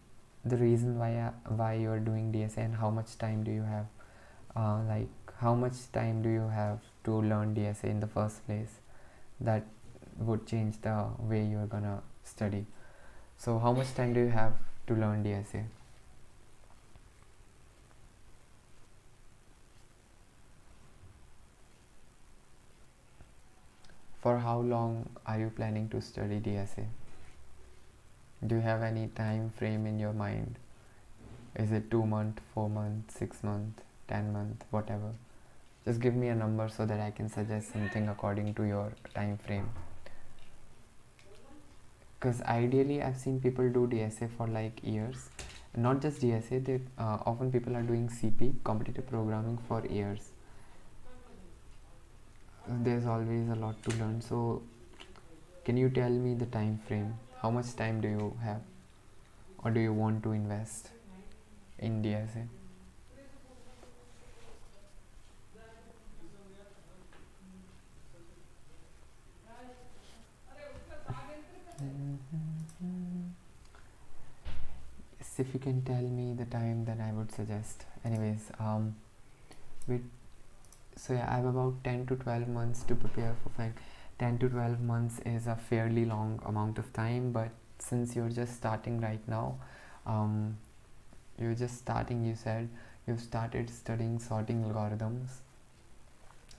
the reason why you are doing DSA and how much time do you have? Like how much time do you have to learn DSA in the first place? That would change the way you are gonna study. So how much time do you have to learn DSA? For how long are you planning to study DSA? Do you have any time frame in your mind? Is it 2 months, 4 months, 6 months, 10 months, whatever? Just give me a number so that I can suggest something according to your time frame. Because ideally I've seen people do DSA for like years. Not just DSA, often people are doing CP, competitive programming, for years. There's always a lot to learn. So can you tell me the time frame? How much time do you have, or do you want to invest in DSA? Yes, if you can tell me the time, then I would suggest. Anyways, so yeah, I have about 10 to 12 months to prepare for FANG. 10 to 12 months is a fairly long amount of time, but since you're just starting right now, you're just starting, you said you've started studying sorting algorithms.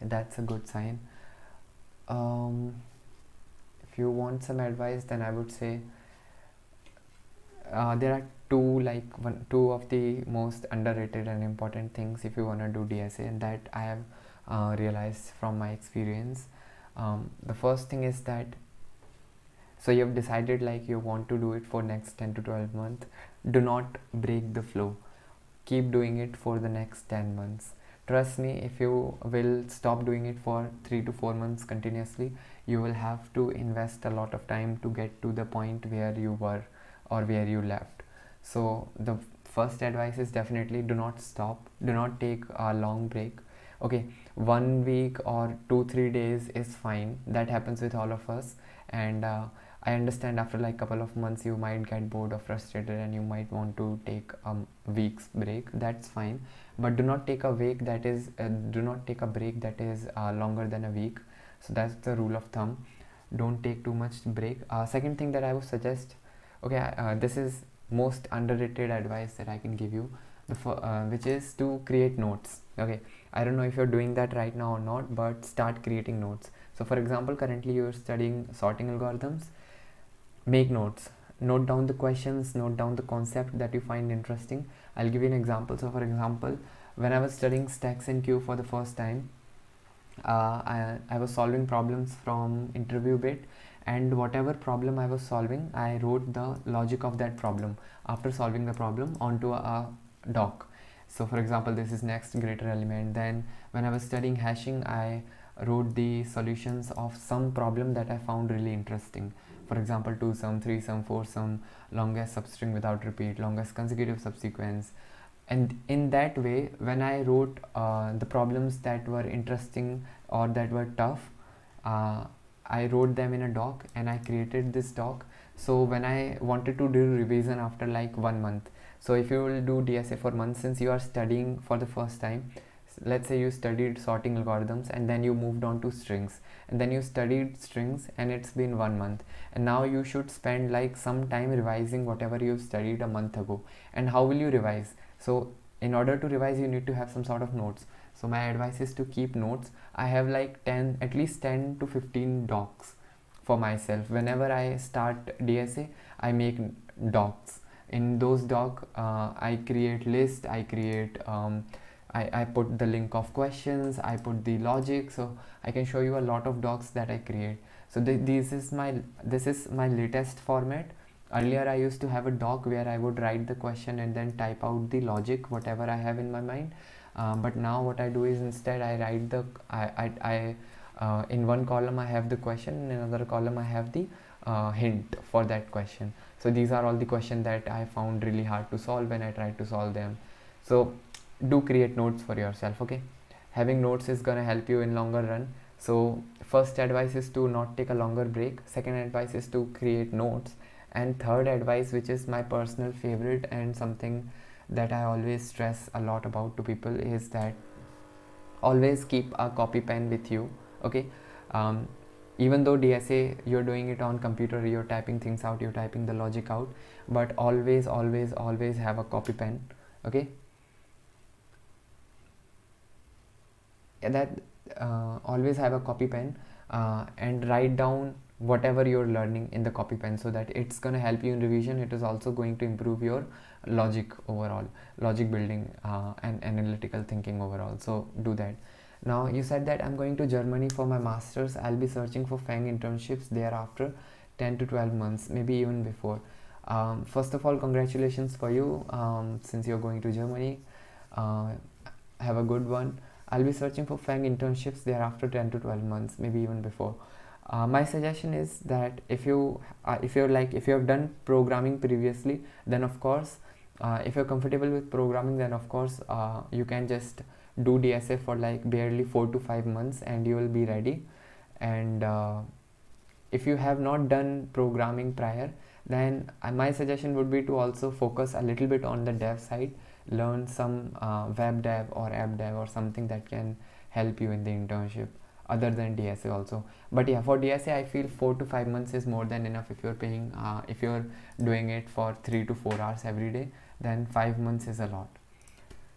That's a good sign. If you want some advice, then I would say there are two of the most underrated and important things if you want to do DSA, and that I have realized from my experience. The first thing is that, so you have decided like you want to do it for next 10 to 12 months. Do not break the flow. Keep doing it for the next 10 months. Trust me, if you will stop doing it for 3 to 4 months continuously, you will have to invest a lot of time to get to the point where you were or where you left. So the first advice is definitely do not stop, do not take a long break. Okay, 1 week or 2-3 days is fine. That happens with all of us, and I understand after like couple of months you might get bored or frustrated and you might want to take a week's break. That's fine, but do not take a break that is longer than a week. So that's the rule of thumb. Don't take too much break. Second thing that I would suggest, okay, this is most underrated advice that I can give you, which is to create notes. Okay, I don't know if you're doing that right now or not, but start creating notes. So for example, currently you're studying sorting algorithms. Make notes, note down the questions, note down the concept that you find interesting. I'll give you an example. So for example, when I was studying stacks and queue for the first time, I was solving problems from interview bit, and whatever problem I was solving, I wrote the logic of that problem after solving the problem onto a doc. So for example, this is next greater element. Then when I was studying hashing, I wrote the solutions of some problem that I found really interesting. For example, 2 sum, 3 sum, 4 sum, longest substring without repeat, longest consecutive subsequence. And in that way, when I wrote the problems that were interesting or that were tough, I wrote them in a doc, and I created this doc. So when I wanted to do revision after like 1 month, so if you will do DSA for months, since you are studying for the first time, let's say you studied sorting algorithms and then you moved on to strings, and then you studied strings and it's been 1 month, and now you should spend like some time revising whatever you studied a month ago. And how will you revise? So in order to revise, you need to have some sort of notes. So my advice is to keep notes. I have like at least 10 to 15 docs for myself. Whenever I start DSA, I make docs. In those doc, I create list, I create I put the link of questions, I put the logic. So I can show you a lot of docs that I create. So this is my latest format. Earlier I used to have a doc where I would write the question and then type out the logic, whatever I have in my mind. But now what I do is, instead I write in one column I have the question, in another column I have the hint for that question. So these are all the questions that I found really hard to solve when I tried to solve them. So do create notes for yourself, okay? Having notes is gonna help you in longer run. So first advice is to not take a longer break. Second advice is to create notes. And third advice, which is my personal favorite and something that I always stress a lot about to people, is that always keep a copy pen with you, okay? Even though DSA, you're doing it on computer, you're typing things out, you're typing the logic out, but always have a copy pen, okay? That always have a copy pen and write down whatever you're learning in the copy pen, so that it's going to help you in revision. It is also going to improve your logic overall, logic building and analytical thinking overall. So do that. Now you said that I'm going to Germany for my masters. I'll be searching for FANG internships there after 10 to 12 months, maybe even before. First of all, congratulations for you, since you're going to Germany. Have a good one. I'll be searching for FANG internships there after 10 to 12 months, maybe even before. My suggestion is that if you have done programming previously, then of course, if you're comfortable with programming, then of course you can just do DSA for like barely 4 to 5 months and you will be ready. And if you have not done programming prior, then my suggestion would be to also focus a little bit on the dev side. Learn some web dev or app dev or something that can help you in the internship other than DSA also. But yeah, for DSA I feel 4 to 5 months is more than enough. If you're paying if you're doing it for 3 to 4 hours every day, then 5 months is a lot.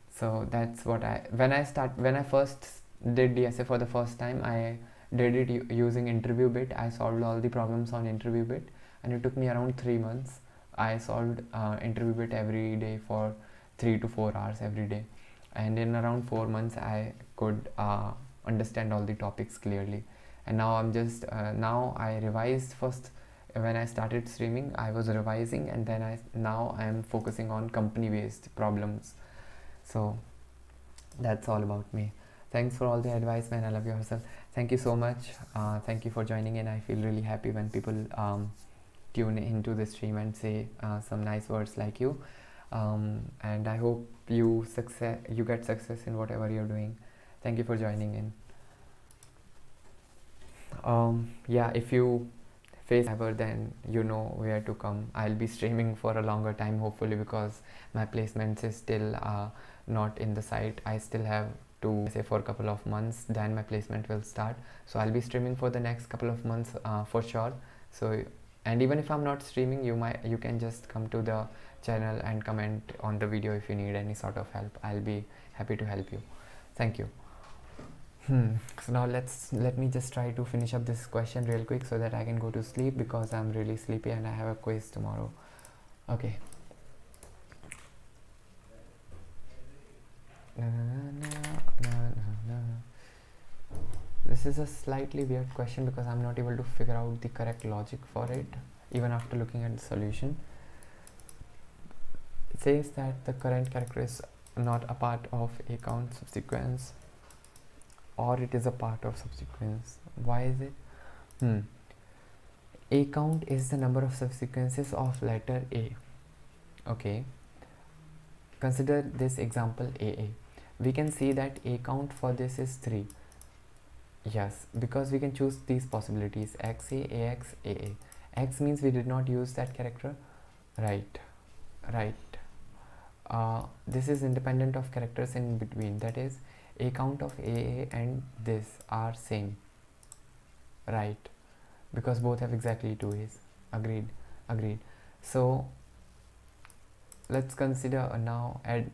So that's what when I first did DSA for the first time, I did it using interview bit. I solved all the problems on interview bit, and it took me around 3 months. I solved interview bit every day for 3 to 4 hours every day, and in around 4 months I could understand all the topics clearly. And now I'm just now I revised first. When I started streaming, I was revising, and then now I am focusing on company based problems. So that's all about me. Thanks for all the advice, man. I love yourself. Thank you so much. Thank you for joining in. I feel really happy when people tune into the stream and say some nice words like you. And I hope you get success in whatever you're doing. Thank you for joining in. Yeah, if you face ever, then you know where to come. I'll be streaming for a longer time, hopefully, because my placements is still not in the site. I still have to say for a couple of months, then my placement will start. So I'll be streaming for the next couple of months for sure. So, and even if I'm not streaming, you can just come to the channel and comment on the video if you need any sort of help. I'll be happy to help you. Thank you. So now let me just try to finish up this question real quick so that I can go to sleep, because I'm really sleepy and I have a quiz tomorrow. Okay. This is a slightly weird question because I'm not able to figure out the correct logic for it even after looking at the solution. It says that the current character is not a part of a count subsequence, or it is a part of subsequence. Why is it? A count is the number of subsequences of letter A. Okay. Consider this example AA. We can see that A count for this is 3. Yes, because we can choose these possibilities: XA, AX, AA. X means we did not use that character. Right. This is independent of characters in between. That is, A count of AA and this are same. Right. Because both have exactly 2 A's. Agreed. So let's consider now adding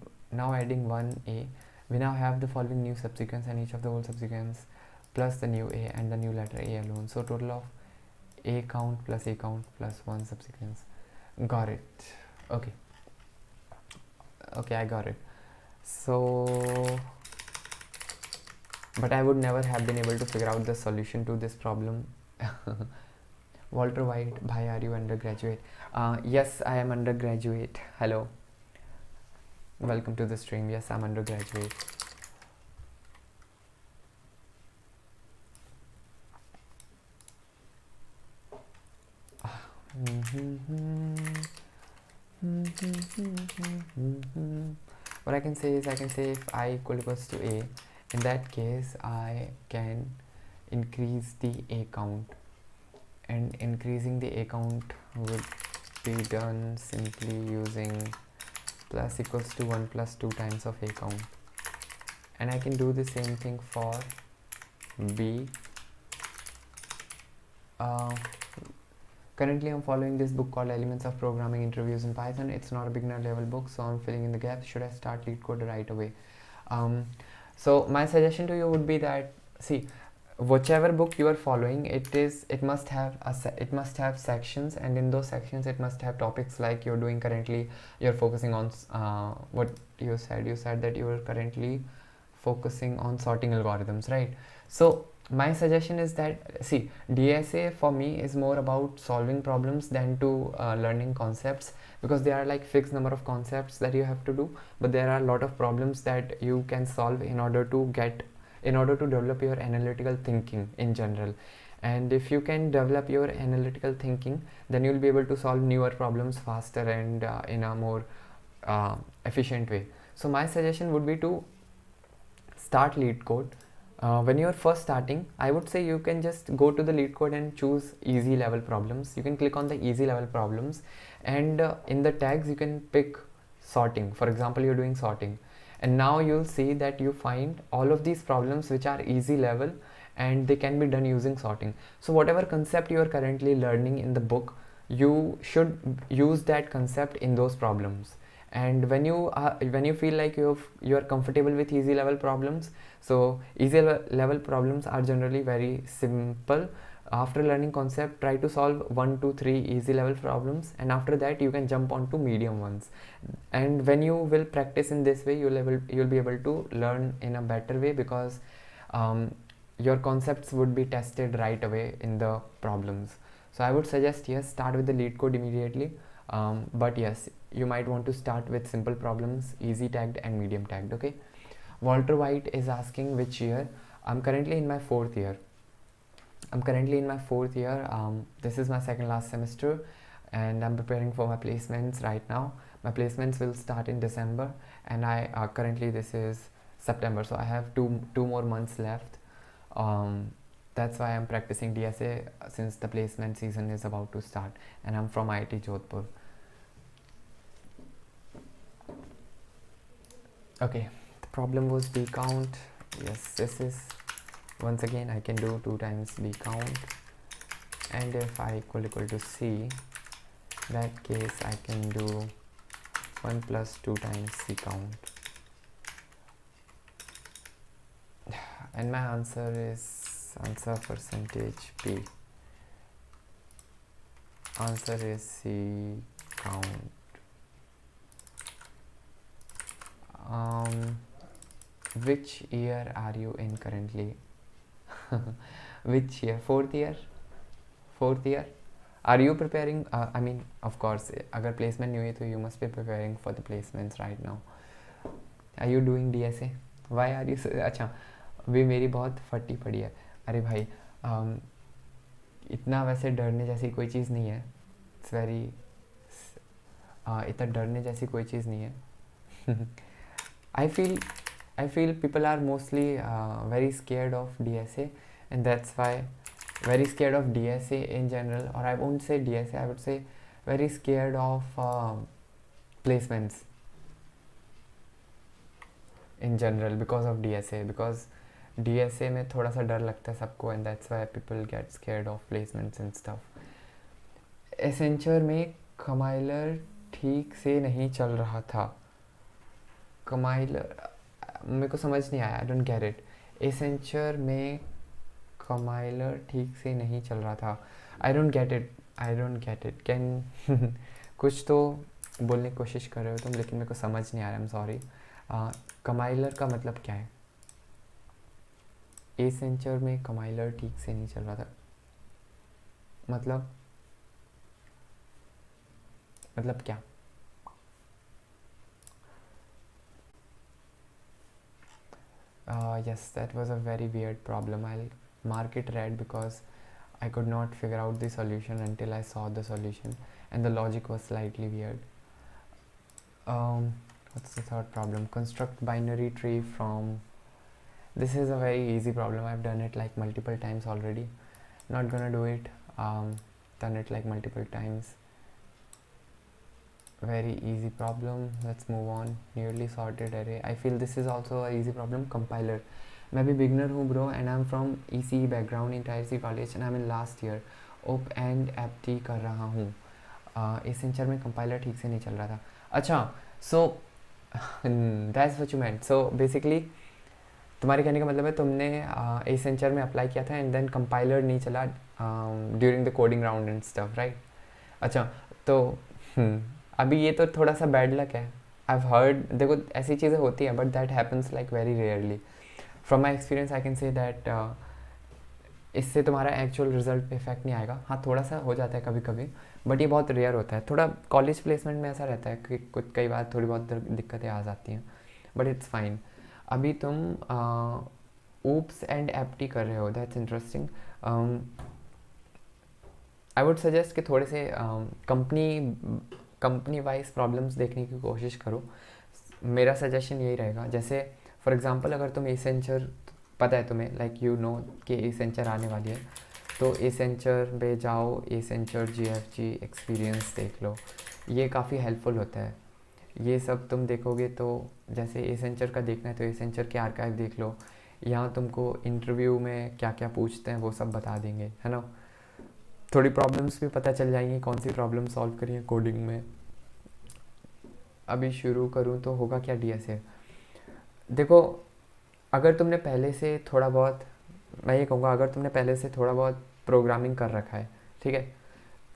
1A. We now have the following new subsequence, and each of the whole subsequence plus the new A and the new letter A alone. So total of A count plus 1 subsequence. Got it. Okay, I got it. So, but I would never have been able to figure out the solution to this problem. Walter White, bhai, are you undergraduate? Yes, I am undergraduate. Hello, welcome to the stream. Yes, I'm undergraduate. What I can say is, if I equals to A, in that case I can increase the A count, and increasing the A count would be done simply using plus equals to 1 plus 2 times of A count. And I can do the same thing for B. Currently I'm following this book called Elements of Programming Interviews in Python. It's not a beginner level book, so I'm filling in the gaps. Should I start Leetcode right away? So my suggestion to you would be that, see, whichever book you are following, it must have sections, and in those sections it must have topics like you're doing currently. You're focusing on what you said that you are currently focusing on sorting algorithms, right? So my suggestion is that, see, DSA for me is more about solving problems than to learning concepts, because there are like fixed number of concepts that you have to do, but there are a lot of problems that you can solve in order to develop your analytical thinking in general. And if you can develop your analytical thinking, then you'll be able to solve newer problems faster and in a more efficient way. So my suggestion would be to start Leetcode. When you're first starting, I would say you can just go to the Leetcode and choose easy level problems. You can click on the easy level problems, and in the tags you can pick sorting. For example, you're doing sorting, and now you'll see that you find all of these problems which are easy level and they can be done using sorting. So whatever concept you are currently learning in the book, you should use that concept in those problems. And when you feel like you're comfortable with easy level problems, so easy level problems are generally very simple. After learning concept, try to solve 1 to 3 easy level problems, and after that you can jump on to medium ones. And when you will practice in this way, you'll be able to learn in a better way, because your concepts would be tested right away in the problems. So I would suggest, yes, start with the Leetcode immediately. But yes, you might want to start with simple problems, easy tagged and medium tagged. Okay. Walter White is asking which year. I'm currently in my 4th year. This is my second last semester, and I'm preparing for my placements right now. My placements will start in December, and I currently this is September, so I have two more months left. That's why I'm practicing DSA, since the placement season is about to start, and I'm from IIT Jodhpur. Okay, the problem was B count. Yes, this is, once again, I can do 2 times B count, and if I equal to C, that case I can do 1 plus 2 times C count. and my answer is answer percentage P. Answer is C, count. Which year are you in currently? Which year? Fourth year? Fourth year? Are you preparing? I mean, of course, अगर placement नहीं हुई तो you must be preparing for the placements right now. Are you doing DSA? Why are you? अच्छा, वे मेरी बहुत फटी पड़ी है. अरे भाई, इतना वैसे डरने जैसी कोई चीज़ नहीं है. It's very इतना डरने जैसी कोई चीज़ नहीं है. I feel people are mostly very scared of DSA, and that's why very scared of DSA in general, or I won't say DSA, I would say very scared of placements in general because of DSA, because DSA में थोड़ा सा डर लगता है सबको, and that's why people get scared of placements and stuff. Accenture में compiler ठीक से नहीं चल रहा था. कंपाइलर मेरे को समझ नहीं आया. I don't get it. Accenture में कंपाइलर ठीक से नहीं चल रहा था. I don't get it. Can कुछ तो बोलने की कोशिश कर रहे हो तुम, लेकिन मेरे को समझ नहीं आ रहा. I am sorry. कंपाइलर का मतलब क्या है? एसेंचर में कंपाइलर ठीक से नहीं चल रहा था मतलब क्या? Yes, that was a very weird problem. I'll mark it red because I could not figure out the solution until I saw the solution, and the logic was slightly weird. What's the third problem? Construct binary tree from. This is a very easy problem. I've done it like multiple times already. Not gonna do it. Done it like multiple times. Very easy problem. Let's move on. Nearly sorted array. I feel this is also a easy problem. Compiler. मैं भी beginner हूँ bro, and I'm from ECE background in Tier C college, and I'm in last year. Op and apt कर रहा हूँ. Accenture में compiler ठीक से नहीं चल रहा था. अच्छा, so that's what you meant. So basically तुम्हारे कहने का मतलब है तुमने एसेंचर में अप्लाई किया था and then compiler नहीं चला during the coding round and stuff, right? अच्छा, तो अभी ये तो थोड़ा सा बैड लक है. आई हैव हर्ड, देखो ऐसी चीज़ें होती हैं, but that happens like very rarely. From my experience I can say that इससे तुम्हारा एक्चुअल रिजल्ट पे इफेक्ट नहीं आएगा. हाँ, थोड़ा सा हो जाता है कभी कभी, बट ये बहुत रेयर होता है. थोड़ा कॉलेज प्लेसमेंट में ऐसा रहता है कि कुछ कई बार थोड़ी बहुत दिक्कतें आ जाती हैं, बट इट्स फाइन. अभी तुम oops एंड एप्टी कर रहे हो. That's interesting. I would suggest कि थोड़े से कंपनी वाइज प्रॉब्लम्स देखने की कोशिश करो. मेरा सजेशन यही रहेगा. जैसे फॉर एग्जांपल अगर तुम एसेंचर पता है तुम्हें, लाइक यू नो कि एसेंचर आने वाली है, तो एसेंचर पे जाओ, एसेंचर GFG एक्सपीरियंस देख लो. ये काफ़ी हेल्पफुल होता है. ये सब तुम देखोगे तो जैसे एसेंचर का देखना है तो एसेंचर के आर्काइव देख लो. यहाँ तुमको इंटरव्यू में क्या क्या पूछते हैं वो सब बता देंगे, है ना. थोड़ी प्रॉब्लम्स भी पता चल जाएंगी, कौन सी प्रॉब्लम सॉल्व करी है कोडिंग में. अभी शुरू करूँ तो होगा क्या DSA. देखो, अगर तुमने पहले से थोड़ा बहुत, मैं ये कहूँगा अगर तुमने पहले से थोड़ा बहुत प्रोग्रामिंग कर रखा है, ठीक है,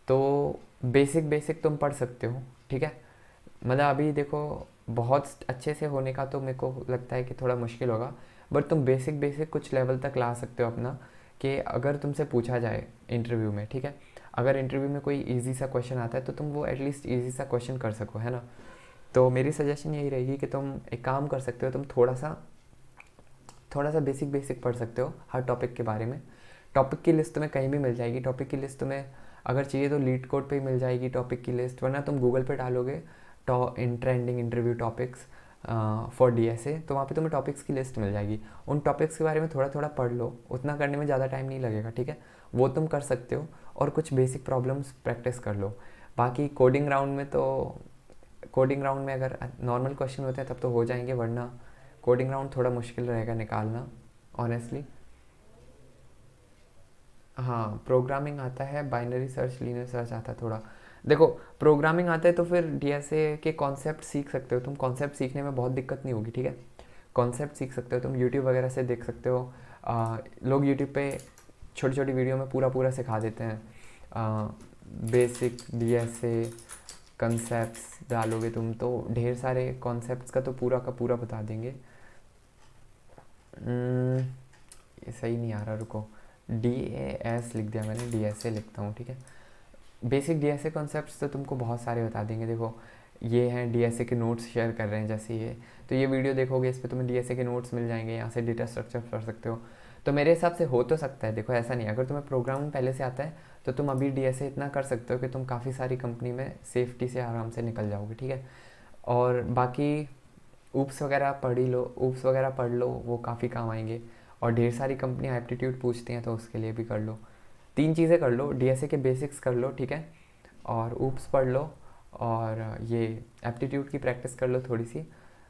तो बेसिक तुम पढ़ सकते हो, ठीक है. मतलब अभी देखो बहुत अच्छे से होने का तो मेरे को लगता है कि थोड़ा मुश्किल होगा, बट तुम बेसिक कुछ लेवल तक ला सकते हो अपना. कि अगर तुमसे पूछा जाए इंटरव्यू में, ठीक है, अगर इंटरव्यू में कोई इजी सा क्वेश्चन आता है तो तुम वो एटलीस्ट इजी सा क्वेश्चन कर सको, है ना. तो मेरी सजेशन यही रहेगी कि तुम एक काम कर सकते हो, तुम थोड़ा सा बेसिक पढ़ सकते हो हर टॉपिक के बारे में. टॉपिक की लिस्ट तुम्हें कहीं भी मिल जाएगी. टॉपिक की लिस्ट तुम्हें अगर चाहिए तो लीटकोड पे ही मिल जाएगी टॉपिक की लिस्ट, वरना तुम गूगल पे डालोगे trending interview topics for DSA, तो वहाँ पे तुम्हें टॉपिक्स की लिस्ट मिल जाएगी. उन टॉपिक्स के बारे में थोड़ा पढ़ लो. उतना करने में ज़्यादा टाइम नहीं लगेगा, ठीक है. वो तुम कर सकते हो, और कुछ बेसिक प्रॉब्लम्स प्रैक्टिस कर लो. बाकी कोडिंग राउंड में अगर नॉर्मल क्वेश्चन होते हैं तब तो हो जाएंगे, वरना कोडिंग राउंड थोड़ा मुश्किल रहेगा निकालना ऑनेस्टली. हाँ, प्रोग्रामिंग आता है, बाइनरी सर्च, लीनियर सर्च आता है थोड़ा. देखो, प्रोग्रामिंग आता है तो फिर DSA के कॉन्सेप्ट सीख सकते हो तुम. कॉन्सेप्ट सीखने में बहुत दिक्कत नहीं होगी, ठीक है. कॉन्सेप्ट सीख सकते हो तुम, यूट्यूब वगैरह से देख सकते हो. लोग यूट्यूब पे छोटी छोटी वीडियो में पूरा पूरा सिखा देते हैं, बेसिक DSA कंसेप्ट्स डालोगे तुम तो ढेर सारे कॉन्सेप्ट्स का तो पूरा का पूरा बता देंगे। ये सही नहीं आ रहा, रुको, DAS लिख दिया मैंने, DSA लिखता हूँ, ठीक है। बेसिक DSA कॉन्सेप्ट्स तो तुमको बहुत सारे बता देंगे। देखो ये हैं DSA के नोट्स शेयर कर रहे हैं, जैसे ये, तो ये वीडियो देखोगे इस पर तुम्हें DSA के नोट्स मिल जाएंगे, यहाँ से डेटा स्ट्रक्चर पढ़ सकते हो। तो मेरे हिसाब से हो तो सकता है, देखो ऐसा नहीं, अगर तुम्हें प्रोग्रामिंग पहले से आता है तो तुम अभी DSA इतना कर सकते हो कि तुम काफ़ी सारी कंपनी में सेफ्टी से आराम से निकल जाओगे, ठीक है। और बाकी ऊप्स वगैरह पढ़ ही लो, ऊप्स वगैरह पढ़ लो, वो काफ़ी काम आएंगे। और ढेर सारी कंपनियाँ एप्टीट्यूड पूछती हैं तो उसके लिए भी कर लो। 3 चीज़ें कर लो, DSA के बेसिक्स कर लो, ठीक है, और ऊप्स पढ़ लो, और ये एप्टीट्यूड की प्रैक्टिस कर लो थोड़ी सी।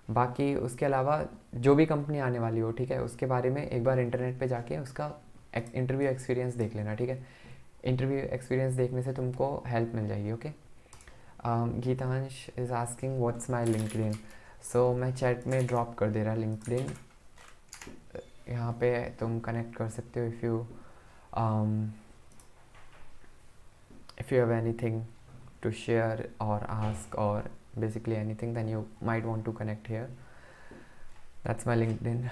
बाकी उसके अलावा जो भी कंपनी आने वाली हो, ठीक है, उसके बारे में एक बार इंटरनेट पे जाके उसका इंटरव्यू एक्सपीरियंस देख लेना, ठीक है। इंटरव्यू एक्सपीरियंस देखने से तुमको हेल्प मिल जाएगी, okay. Geetansh is asking what's my LinkedIn, so मैं चैट में ड्रॉप कर दे रहा लिंक्डइन, यहाँ पे तुम कनेक्ट कर सकते हो if you have anything to share or ask or basically anything, then you might want to connect here. That's my LinkedIn.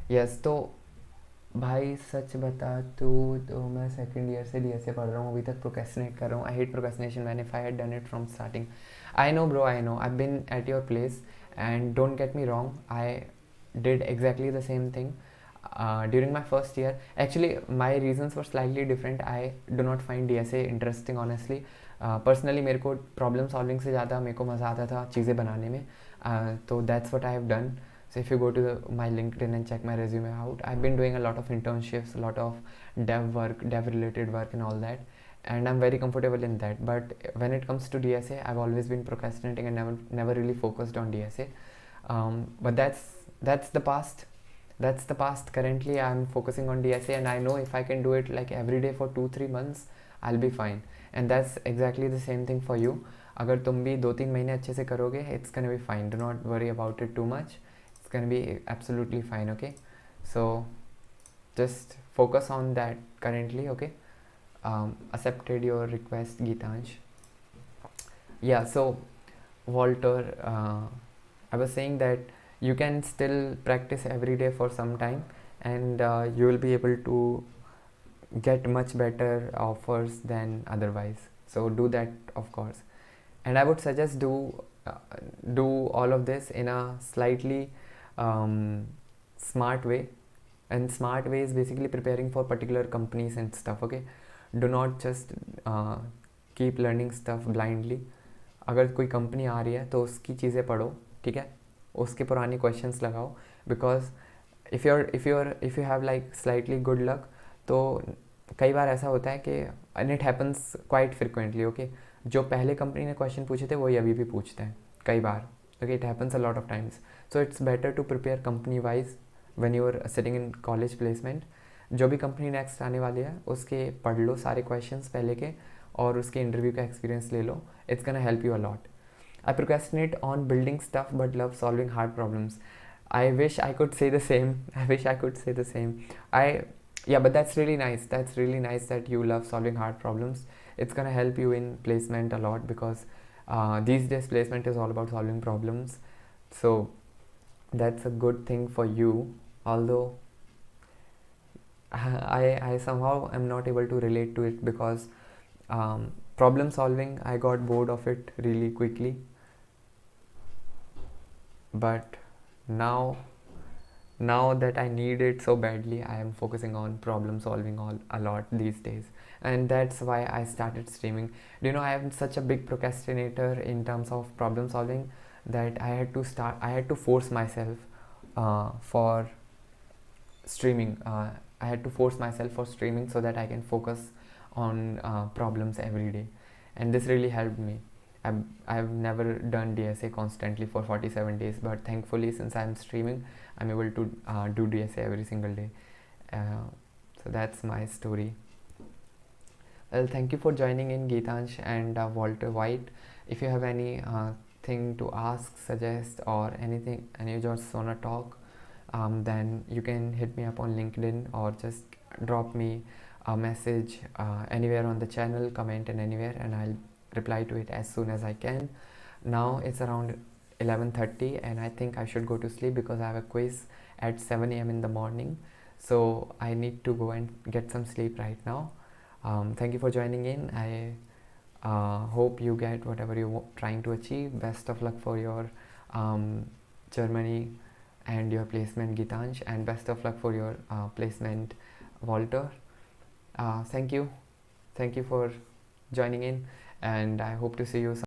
Yes, तो भाई सच बता तो मैं सेकंड ईयर से DSA पढ़ रहा हूँ, अभी तक प्रोक्रेस्टिनेट कर रहा हूँ। I hate procrastination man, if I had done it from starting. I know bro, I know, I have been at your place and don't get me wrong, I did exactly the same thing during my first year. Actually my reasons were slightly different. I do not find DSA interesting honestly. Personally मेरे को problem solving से ज़्यादा मेरे को मज़ा आता था चीज़ें बनाने में, तो that's what I have done. So if you go to my LinkedIn and check my resume out, I've been doing a lot of internships, a lot of dev work, dev related work and all that, and I'm very comfortable in that. But when it comes to DSA, I've always been procrastinating and never really focused on DSA. But that's the past. That's the past. Currently I'm focusing on DSA and I know if I can do it like every day for 2-3 months, I'll be fine. And that's exactly the same thing for you. अगर तुम भी 2-3 महीने अच्छे से करोगे, it's gonna be fine. Do not worry about it too much. It's gonna be absolutely fine, okay? So just focus on that currently, okay? Accepted your request, Geetansh. Yeah, so Walter, I was saying that you can still practice every day for some time and you will be able to get much better offers than otherwise, so do that of course. And I would suggest do all of this in a slightly smart way, and smart way is basically preparing for particular companies and stuff, okay? Do not just keep learning stuff blindly. अगर कोई company आ रही है तो उसकी चीज़ें पढ़ो, ठीक है, उसके पुराने क्वेश्चंस लगाओ, because if you have like slightly good luck, तो कई बार ऐसा होता है कि and it happens quite frequently, okay, जो पहले कंपनी ने क्वेश्चन पूछे थे वही अभी भी पूछते हैं कई बार, okay, it happens a lot of times. So it's better to prepare company wise when you are sitting in college placement. जो भी कंपनी नेक्स्ट आने वाली है उसके पढ़ लो सारे क्वेश्चंस पहले के, और उसके इंटरव्यू का एक्सपीरियंस ले लो. It's gonna help you a lot. I procrastinate on building stuff but love solving hard problems. I wish I could say the same. Yeah, but that's really nice. That's really nice that you love solving hard problems. It's gonna help you in placement a lot, because these days placement is all about solving problems. So that's a good thing for you. Although I somehow am not able to relate to it, because problem solving, I got bored of it really quickly. But now that I need it so badly, I am focusing on problem solving a lot these days, and that's why I started streaming. Do you know, I am such a big procrastinator in terms of problem solving that I had to force myself for streaming. I had to force myself for streaming so that I can focus on problems every day, and this really helped me. I've never done DSA constantly for 47 days, but thankfully since I'm streaming, I'm able to do DSA every single day. So that's my story. Well, thank you for joining in, Geetansh and Walter White. If you have any thing to ask, suggest, or anything, and you just wanna talk, then you can hit me up on LinkedIn or just drop me a message anywhere on the channel, comment in anywhere, and I'll reply to it as soon as I can. Now it's around 11:30 and I think I should go to sleep because I have a quiz at 7 a.m. in the morning, so I need to go and get some sleep right now. Thank you for joining in. I hope you get whatever you're trying to achieve. Best of luck for your Germany and your placement, Gitansh, and best of luck for your placement, Walter. Thank you for joining in, and I hope to see you